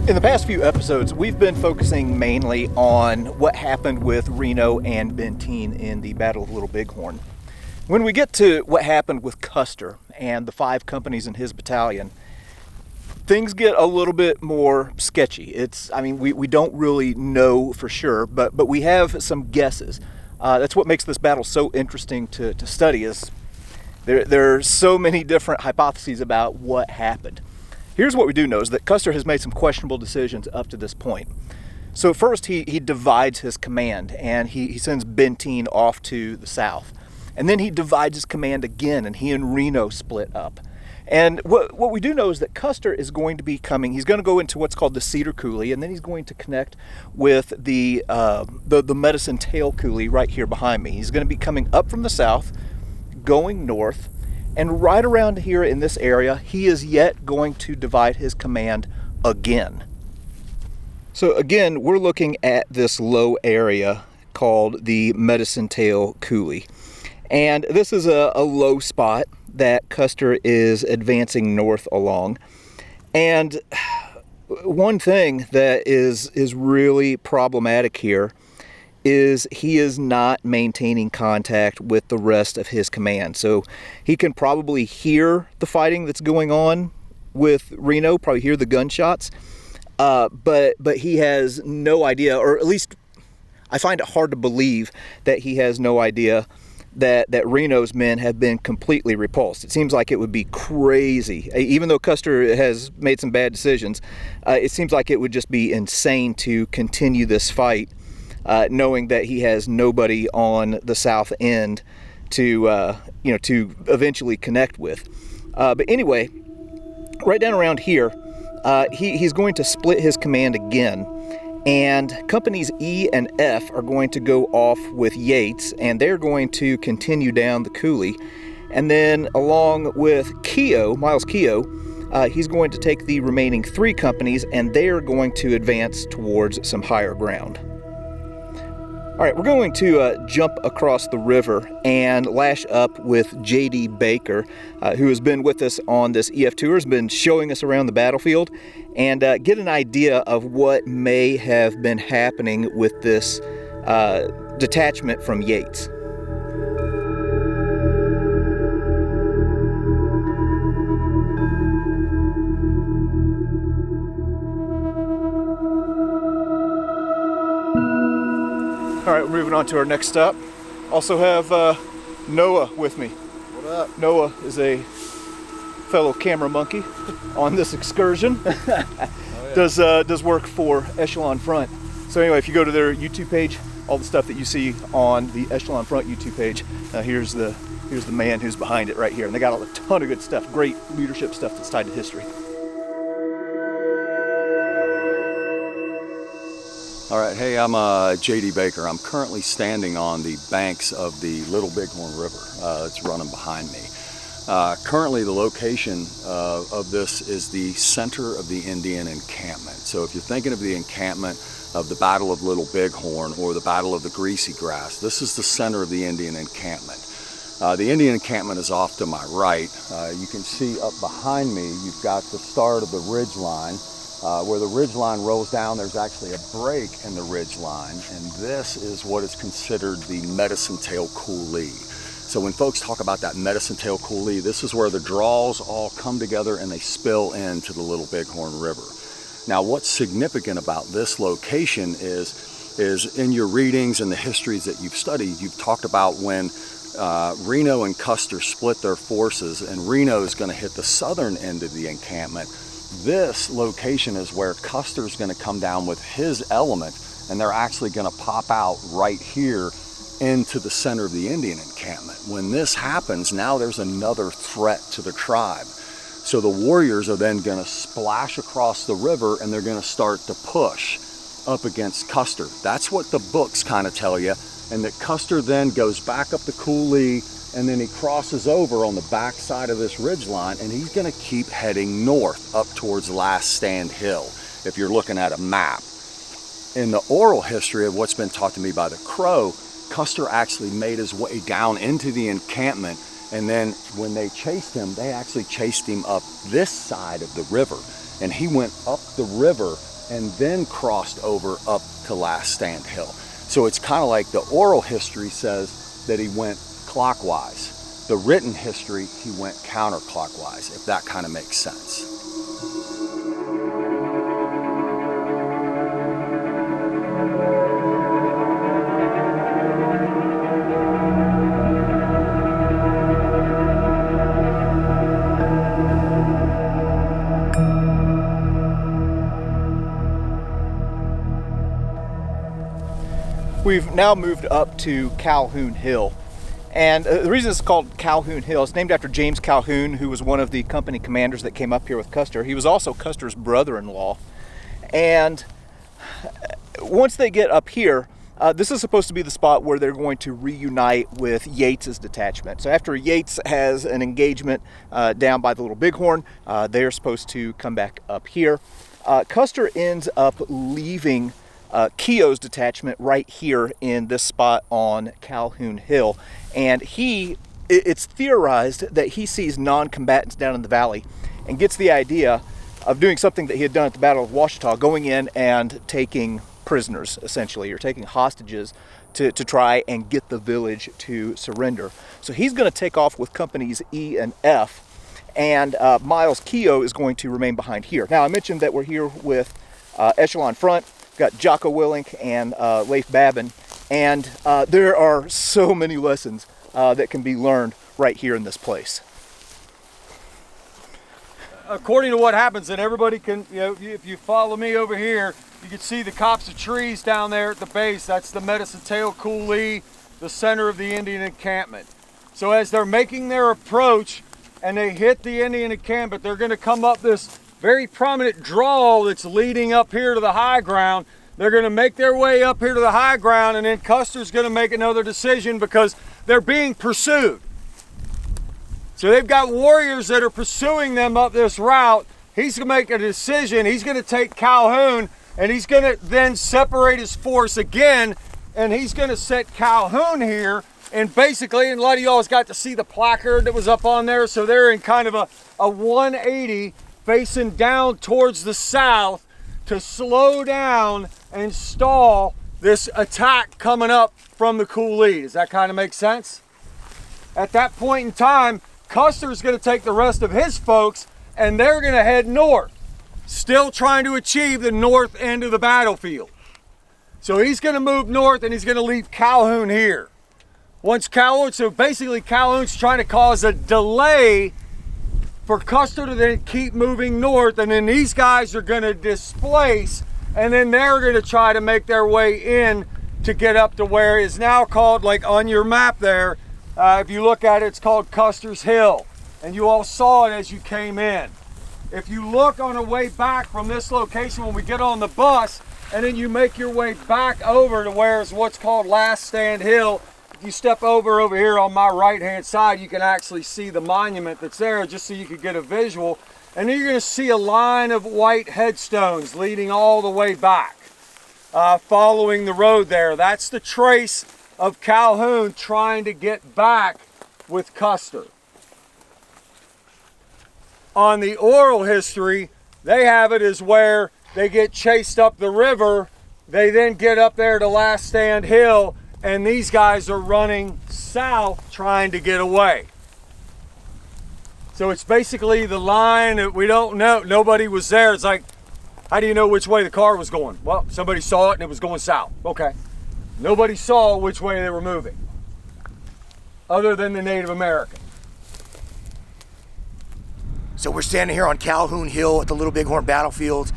In the past few episodes, we've been focusing mainly on what happened with Reno and Benteen in the Battle of Little Bighorn. When we get to what happened with Custer and the 5 companies in his battalion, things get a little bit more sketchy. We don't really know for sure, but we have some guesses. That's what makes this battle so interesting to study, is there are so many different hypotheses about what happened. Here's what we do know, is that Custer has made some questionable decisions up to this point. So first, he divides his command, and he sends Benteen off to the south. And then he divides his command again, and he and Reno split up. And what we do know is that Custer is going to be coming. He's going to go into what's called the Cedar Coulee, and then he's going to connect with the Medicine Tail Coulee right here behind me. He's going to be coming up from the south, going north, and right around here in this area, he is yet going to divide his command again. So again, we're looking at this low area called the Medicine Tail Coulee. And this is a low spot that Custer is advancing north along. And one thing that is really problematic here is he is not maintaining contact with the rest of his command. So he can probably hear the fighting that's going on with Reno, probably hear the gunshots, but he has no idea, or at least I find it hard to believe that he has no idea that Reno's men have been completely repulsed. It seems like it would be crazy, even though Custer has made some bad decisions, it seems like it would just be insane to continue this fight, knowing that he has nobody on the south end to eventually connect with. But anyway, right down around here, he's going to split his command again, and companies E and F are going to go off with Yates, and they're going to continue down the coulee. And then along with Miles Keogh, he's going to take the remaining 3 companies, and they are going to advance towards some higher ground. All right, we're going to jump across the river and lash up with J.D. Baker, who has been with us on this EF tour, has been showing us around the battlefield, and get an idea of what may have been happening with this detachment from Yates. All right, we're moving on to our next stop. Also have Noah with me. What up? Noah is a fellow camera monkey on this excursion. Does work for Echelon Front. So anyway, if you go to their YouTube page, all the stuff that you see on the Echelon Front YouTube page, here's the man who's behind it right here. And they got a ton of good stuff, great leadership stuff that's tied to history. All right, hey, I'm J.D. Baker. I'm currently standing on the banks of the Little Bighorn River. It's running behind me. Currently, the location of this is the center of the Indian encampment. So if you're thinking of the encampment of the Battle of Little Bighorn or the Battle of the Greasy Grass, this is the center of the Indian encampment. The Indian encampment is off to my right. You can see up behind me, you've got the start of the ridge line. Where the ridge line rolls down, there's actually a break in the ridge line, and this is what is considered the Medicine Tail Coulee. So when folks talk about that Medicine Tail Coulee, this is where the draws all come together and they spill into the Little Bighorn River. Now, what's significant about this location is in your readings and the histories that you've studied, you've talked about when Reno and Custer split their forces, and Reno is going to hit the southern end of the encampment. This location is where Custer's going to come down with his element, and they're actually going to pop out right here into the center of the Indian encampment. When this happens, now there's another threat to the tribe. So the warriors are then going to splash across the river, and they're going to start to push up against Custer. That's what the books kind of tell you, and that Custer then goes back up the coulee, and then he crosses over on the back side of this ridge line, and he's going to keep heading north up towards Last Stand Hill, if you're looking at a map. In the oral history of what's been taught to me by the Crow, Custer actually made his way down into the encampment, and then when they chased him, they actually chased him up this side of the river, and he went up the river and then crossed over up to Last Stand Hill. So it's kind of like the oral history says that he went clockwise. The written history, he went counterclockwise, if that kind of makes sense. We've now moved up to Calhoun Hill. And the reason it's called Calhoun Hill, it's named after James Calhoun, who was one of the company commanders that came up here with Custer. He was also Custer's brother-in-law. And once they get up here, this is supposed to be the spot where they're going to reunite with Yates's detachment. So after Yates has an engagement down by the Little Bighorn, they're supposed to come back up here. Custer ends up leaving Keogh's detachment right here in this spot on Calhoun Hill, and it's theorized that he sees non-combatants down in the valley and gets the idea of doing something that he had done at the Battle of Washita, going in and taking prisoners, essentially, or taking hostages to try and get the village to surrender. So he's going to take off with companies E and F, and Miles Keogh is going to remain behind here. Now, I mentioned that we're here with Echelon Front. We've got Jocko Willink and Leif Babin, and there are so many lessons that can be learned right here in this place. According to what happens, and everybody can, if you follow me over here, you can see the copse of trees down there at the base. That's the Medicine Tail Coulee, the center of the Indian encampment. So as they're making their approach and they hit the Indian encampment, they're going to come up this very prominent draw that's leading up here to the high ground. They're going to make their way up here to the high ground, and then Custer's going to make another decision because they're being pursued. So they've got warriors that are pursuing them up this route. He's going to make a decision. He's going to take Calhoun, and he's going to then separate his force again and he's going to set Calhoun here. And basically, and a lot of y'all got to see the placard that was up on there, so they're in kind of a 180 facing down towards the south to slow down and stall this attack coming up from the coulee. Does that kind of make sense? At that point in time, Custer's going to take the rest of his folks and they're going to head north, still trying to achieve the north end of the battlefield. So he's going to move north and he's going to leave Calhoun here. So basically Calhoun's trying to cause a delay for Custer to then keep moving north, and then these guys are going to displace, and then they're going to try to make their way in to get up to where is now called, like on your map there, if you look at it, it's called Custer's Hill, and you all saw it as you came in. If you look on the way back from this location when we get on the bus, and then you make your way back over to where is what's called Last Stand Hill. If you step over here on my right hand side, you can actually see the monument that's there, just so you could get a visual. And then you're going to see a line of white headstones leading all the way back, following the road there. That's the trace of Calhoun trying to get back with Custer. On the oral history, they have it as where they get chased up the river, they then get up there to Last Stand Hill, and these guys are running south trying to get away. So it's basically the line that we don't know. Nobody was there. It's like, how do you know which way the car was going? Well, somebody saw it and it was going south. Okay. Nobody saw which way they were moving, other than the Native American. So we're standing here on Calhoun Hill at the Little Bighorn battlefield,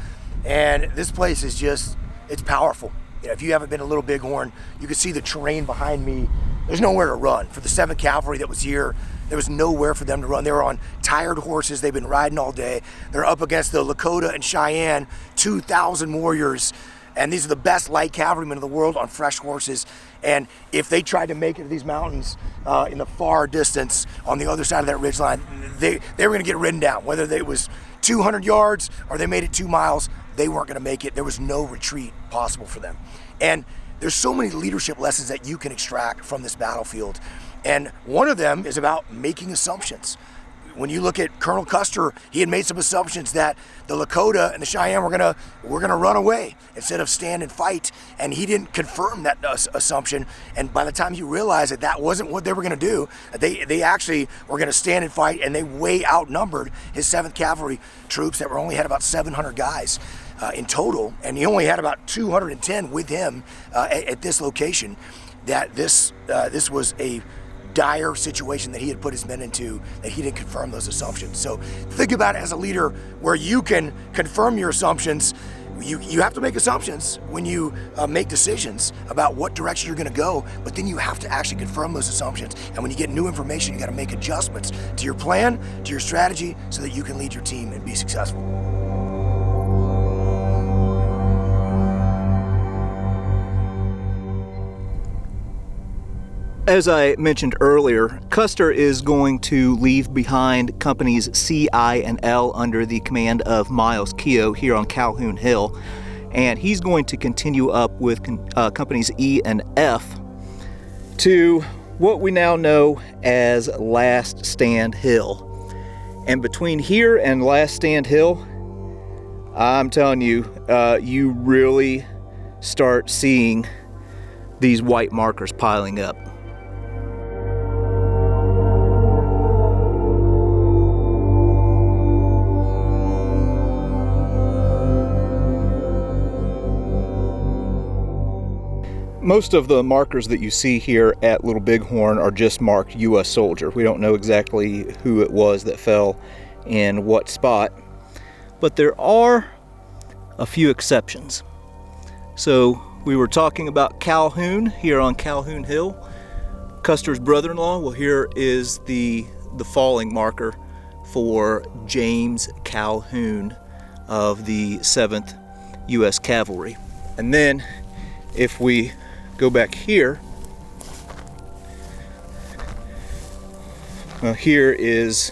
and this place is just, it's powerful. You know, if you haven't been to Little Bighorn, you can see the terrain behind me. There's nowhere to run. For the 7th Cavalry that was here, there was nowhere for them to run. They were on tired horses. They've been riding all day. They're up against the Lakota and Cheyenne, 2,000 warriors. And these are the best light cavalrymen of the world on fresh horses. And if they tried to make it to these mountains in the far distance on the other side of that ridgeline, they were going to get ridden down. Whether it was 200 yards or they made it 2 miles, they weren't going to make it. There was no retreat possible for them. And there's so many leadership lessons that you can extract from this battlefield. And one of them is about making assumptions. When you look at Colonel Custer, he had made some assumptions that the Lakota and the Cheyenne were gonna run away instead of stand and fight, and he didn't confirm that assumption. And by the time he realized that that wasn't what they were gonna do, they actually were gonna stand and fight, and they way outnumbered his 7th Cavalry troops that only had about 700 guys in total, and he only had about 210 with him at this location. That this was a dire situation that he had put his men into, that he didn't confirm those assumptions. So think about it as a leader where you can confirm your assumptions. You have to make assumptions when you make decisions about what direction you're going to go, but then you have to actually confirm those assumptions. And when you get new information, you got to make adjustments to your plan, to your strategy, so that you can lead your team and be successful. As I mentioned earlier, Custer is going to leave behind companies C, I, and L under the command of Miles Keogh here on Calhoun Hill, and he's going to continue up with companies E and F to what we now know as Last Stand Hill. And between here and Last Stand Hill, I'm telling you, you really start seeing these white markers piling up. Most of the markers that you see here at Little Bighorn are just marked U.S. soldier. We don't know exactly who it was that fell in what spot, but there are a few exceptions. So we were talking about Calhoun here on Calhoun Hill. Custer's brother-in-law, well, here is the falling marker for James Calhoun of the 7th U.S. Cavalry. And then if we go back here, here is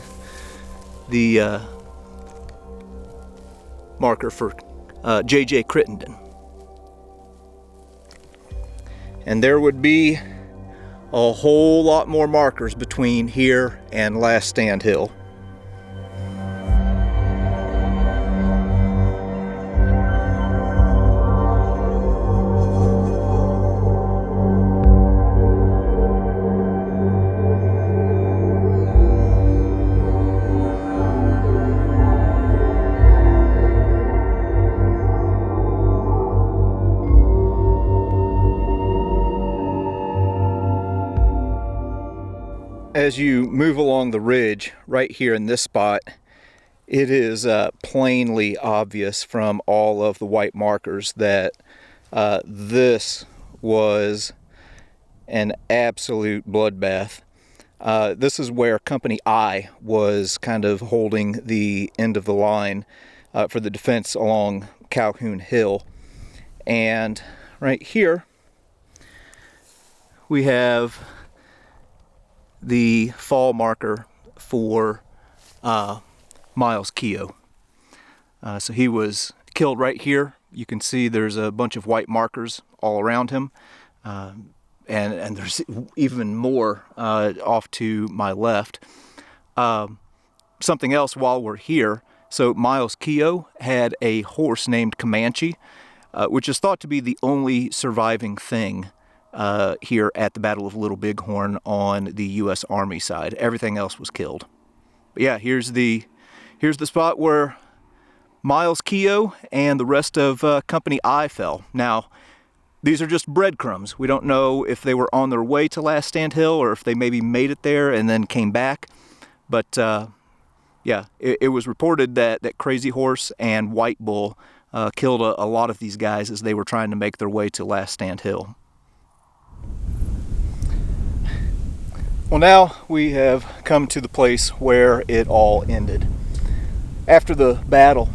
the marker for J.J. Crittenden. and there would be a whole lot more markers between here and Last Stand Hill. As you move along the ridge right here in this spot, it is plainly obvious from all of the white markers that this was an absolute bloodbath. This is where Company I was kind of holding the end of the line for the defense along Calhoun Hill. And right here we have the fall marker for Miles Keogh. So he was killed right here. You can see there's a bunch of white markers all around him, and there's even more off to my left. Something else while we're here, so Miles Keogh had a horse named Comanche, which is thought to be the only surviving thing here at the Battle of Little Bighorn on the U.S. Army side. Everything else was killed. But yeah, here's the spot where Miles Keogh and the rest of Company I fell. Now, these are just breadcrumbs. We don't know if they were on their way to Last Stand Hill or if they maybe made it there and then came back. But yeah, it was reported that Crazy Horse and White Bull killed a lot of these guys as they were trying to make their way to Last Stand Hill. Well, now we have come to the place where it all ended. After the battle,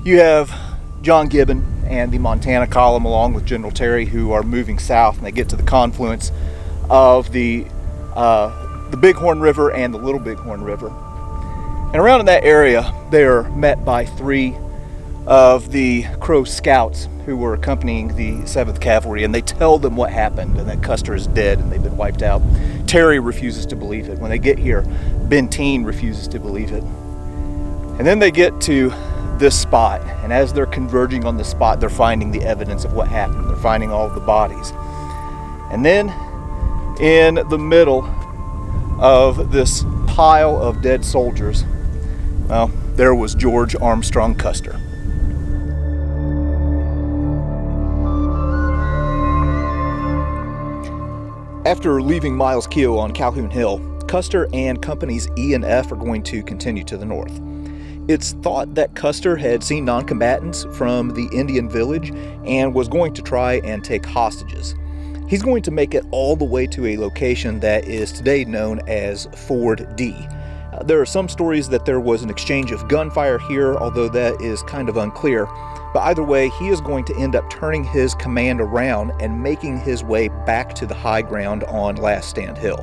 you have John Gibbon and the Montana column along with General Terry who are moving south, and they get to the confluence of the Bighorn River and the Little Bighorn River. And around in that area, they are met by 3 of the Crow scouts who were accompanying the 7th Cavalry, and they tell them what happened and that Custer is dead and they've been wiped out. Terry refuses to believe it. When they get here, Benteen refuses to believe it. And then they get to this spot, and as they're converging on this spot, they're finding the evidence of what happened. They're finding all of the bodies. And then in the middle of this pile of dead soldiers, well, there was George Armstrong Custer. After leaving Miles Keogh on Calhoun Hill, Custer and Companies E and F are going to continue to the north. It's thought that Custer had seen non-combatants from the Indian village and was going to try and take hostages. He's going to make it all the way to a location that is today known as Ford D. There are some stories that there was an exchange of gunfire here, although that is kind of unclear. But either way, he is going to end up turning his command around and making his way back to the high ground on Last Stand Hill.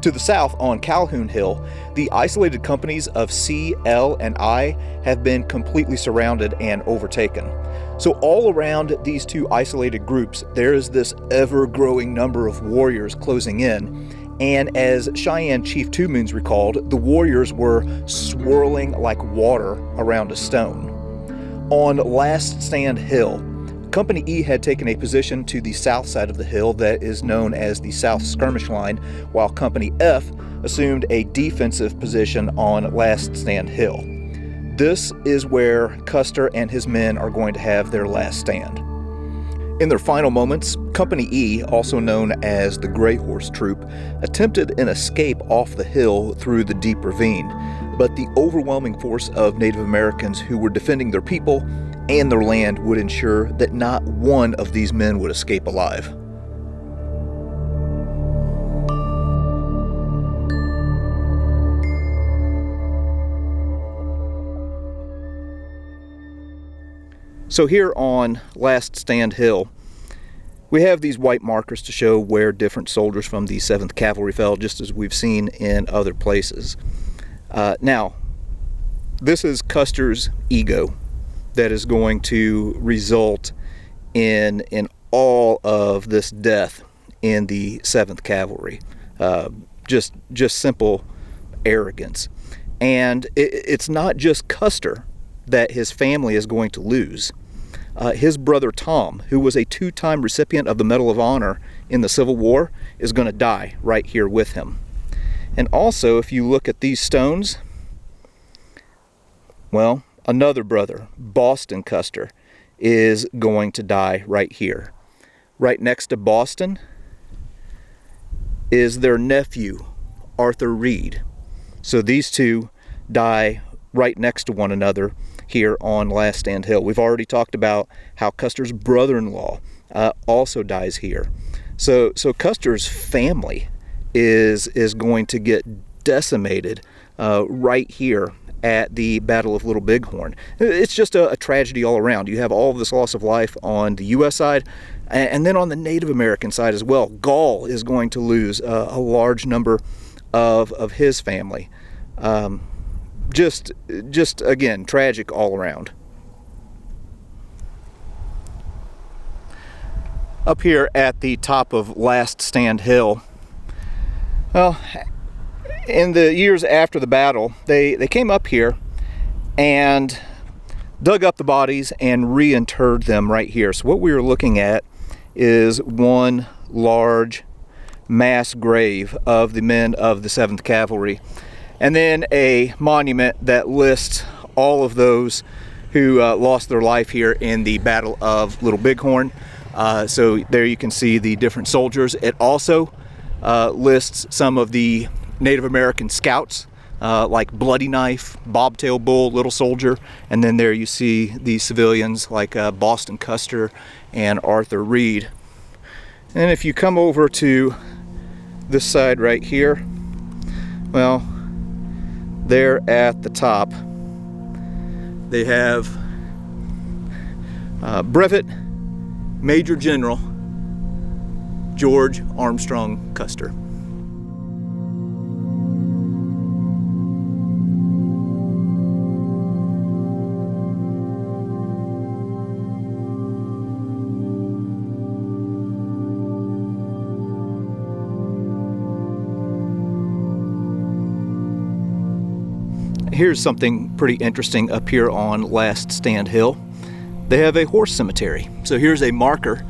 To the south on Calhoun Hill, the isolated companies of C, L, and I have been completely surrounded and overtaken. So all around these 2 isolated groups, there is this ever-growing number of warriors closing in. And as Cheyenne Chief Two Moons recalled, the warriors were swirling like water around a stone. On Last Stand Hill, Company E had taken a position to the south side of the hill that is known as the South Skirmish Line, while Company F assumed a defensive position on Last Stand Hill. This is where Custer and his men are going to have their last stand. In their final moments, Company E, also known as the Gray Horse Troop, attempted an escape off the hill through the deep ravine, but the overwhelming force of Native Americans who were defending their people and their land would ensure that not one of these men would escape alive. So here on Last Stand Hill, we have these white markers to show where different soldiers from the 7th Cavalry fell, just as we've seen in other places. Now, this is Custer's ego that is going to result in all of this death in the 7th Cavalry. Just simple arrogance. And it's not just Custer that his family is going to lose. His brother Tom, who was a 2-time recipient of the Medal of Honor in the Civil War, is going to die right here with him. And also, if you look at these stones, well, another brother, Boston Custer, is going to die right here. Right next to Boston is their nephew, Arthur Reed. So these two die right next to one another here on Last Stand Hill. We've already talked about how Custer's brother-in-law also dies here. So Custer's family is going to get decimated right here at the Battle of Little Bighorn. It's just a tragedy all around. You have all of this loss of life on the U.S. side, and then on the Native American side as well. Gall is going to lose a large number of his family. Just again, tragic all around. Up here at the top of Last Stand Hill, well, in the years after the battle, they came up here and dug up the bodies and reinterred them right here. So what we are looking at is one large mass grave of the men of the 7th Cavalry, and then a monument that lists all of those who lost their life here in the Battle of Little Bighorn. So there you can see the different soldiers. It also lists some of the Native American scouts, like Bloody Knife, Bobtail Bull, Little Soldier, and then there you see the civilians like Boston Custer and Arthur Reed. And if you come over to this side right here, well, there at the top they have Brevet Major General George Armstrong Custer. Here's something pretty interesting up here on Last Stand Hill. They have a horse cemetery. So here's a marker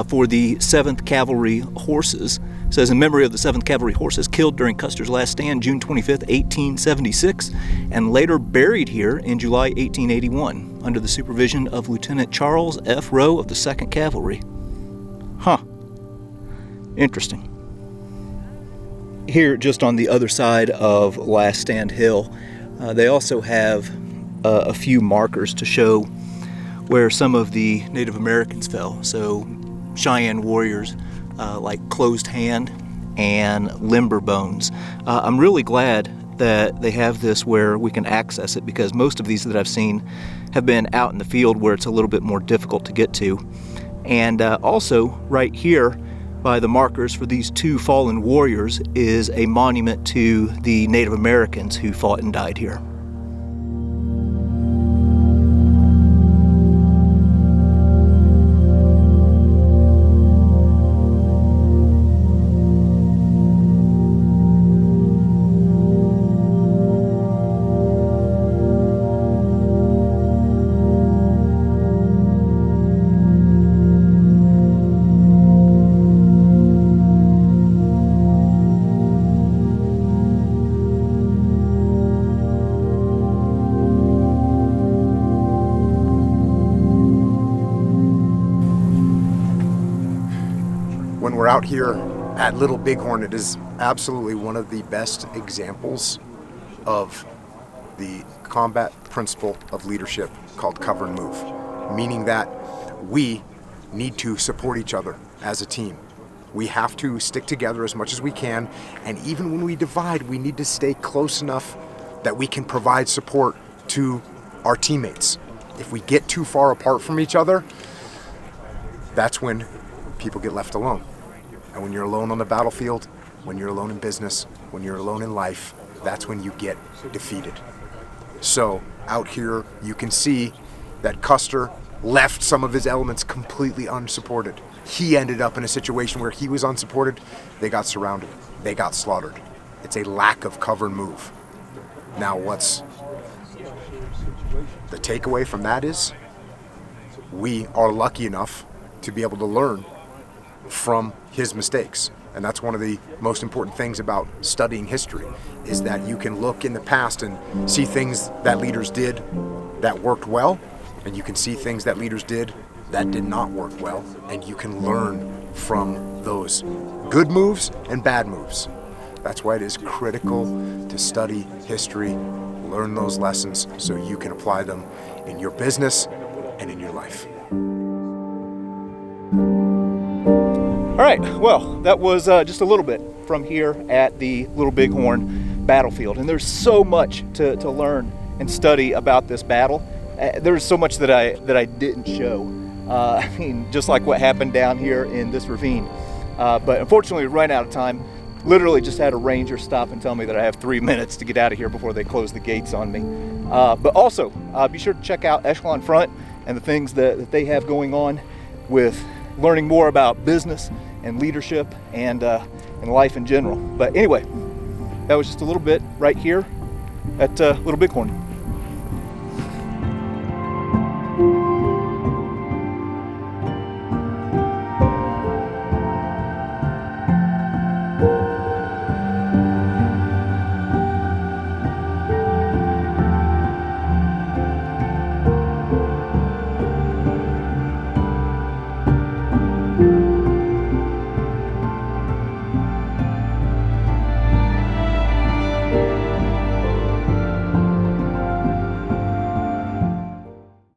for the 7th Cavalry horses. It says, in memory of the 7th Cavalry horses killed during Custer's last stand, June 25th, 1876, and later buried here in July 1881, under the supervision of Lieutenant Charles F. Rowe of the 2nd Cavalry. Huh. Interesting. Here, just on the other side of Last Stand Hill, they also have a few markers to show where some of the Native Americans fell. So Cheyenne warriors like Closed Hand and Limber Bones. I'm really glad that they have this where we can access it, because most of these that I've seen have been out in the field where it's a little bit more difficult to get to. And also right here by the markers for these 2 fallen warriors is a monument to the Native Americans who fought and died here. When we're out here at Little Bighorn, it is absolutely one of the best examples of the combat principle of leadership called cover and move, meaning that we need to support each other as a team. We have to stick together as much as we can, and even when we divide, we need to stay close enough that we can provide support to our teammates. If we get too far apart from each other, that's when people get left alone. And when you're alone on the battlefield, when you're alone in business, when you're alone in life, that's when you get defeated. So out here, you can see that Custer left some of his elements completely unsupported. He ended up in a situation where he was unsupported. They got surrounded. They got slaughtered. It's a lack of cover move. Now what's the takeaway from that is we are lucky enough to be able to learn from his mistakes. And that's one of the most important things about studying history, is that you can look in the past and see things that leaders did that worked well, and you can see things that leaders did that did not work well, and you can learn from those good moves and bad moves. That's why it is critical to study history, learn those lessons so you can apply them in your business and in your life. All right, well, that was just a little bit from here at the Little Bighorn battlefield. And there's so much to learn and study about this battle. There's so much that I didn't show. I mean, just like what happened down here in this ravine. But unfortunately, we ran out of time. Literally just had a ranger stop and tell me that I have 3 minutes to get out of here before they close the gates on me. But also, be sure to check out Echelon Front and the things that they have going on with learning more about business and leadership and life in general. But anyway, that was just a little bit right here at Little Bighorn.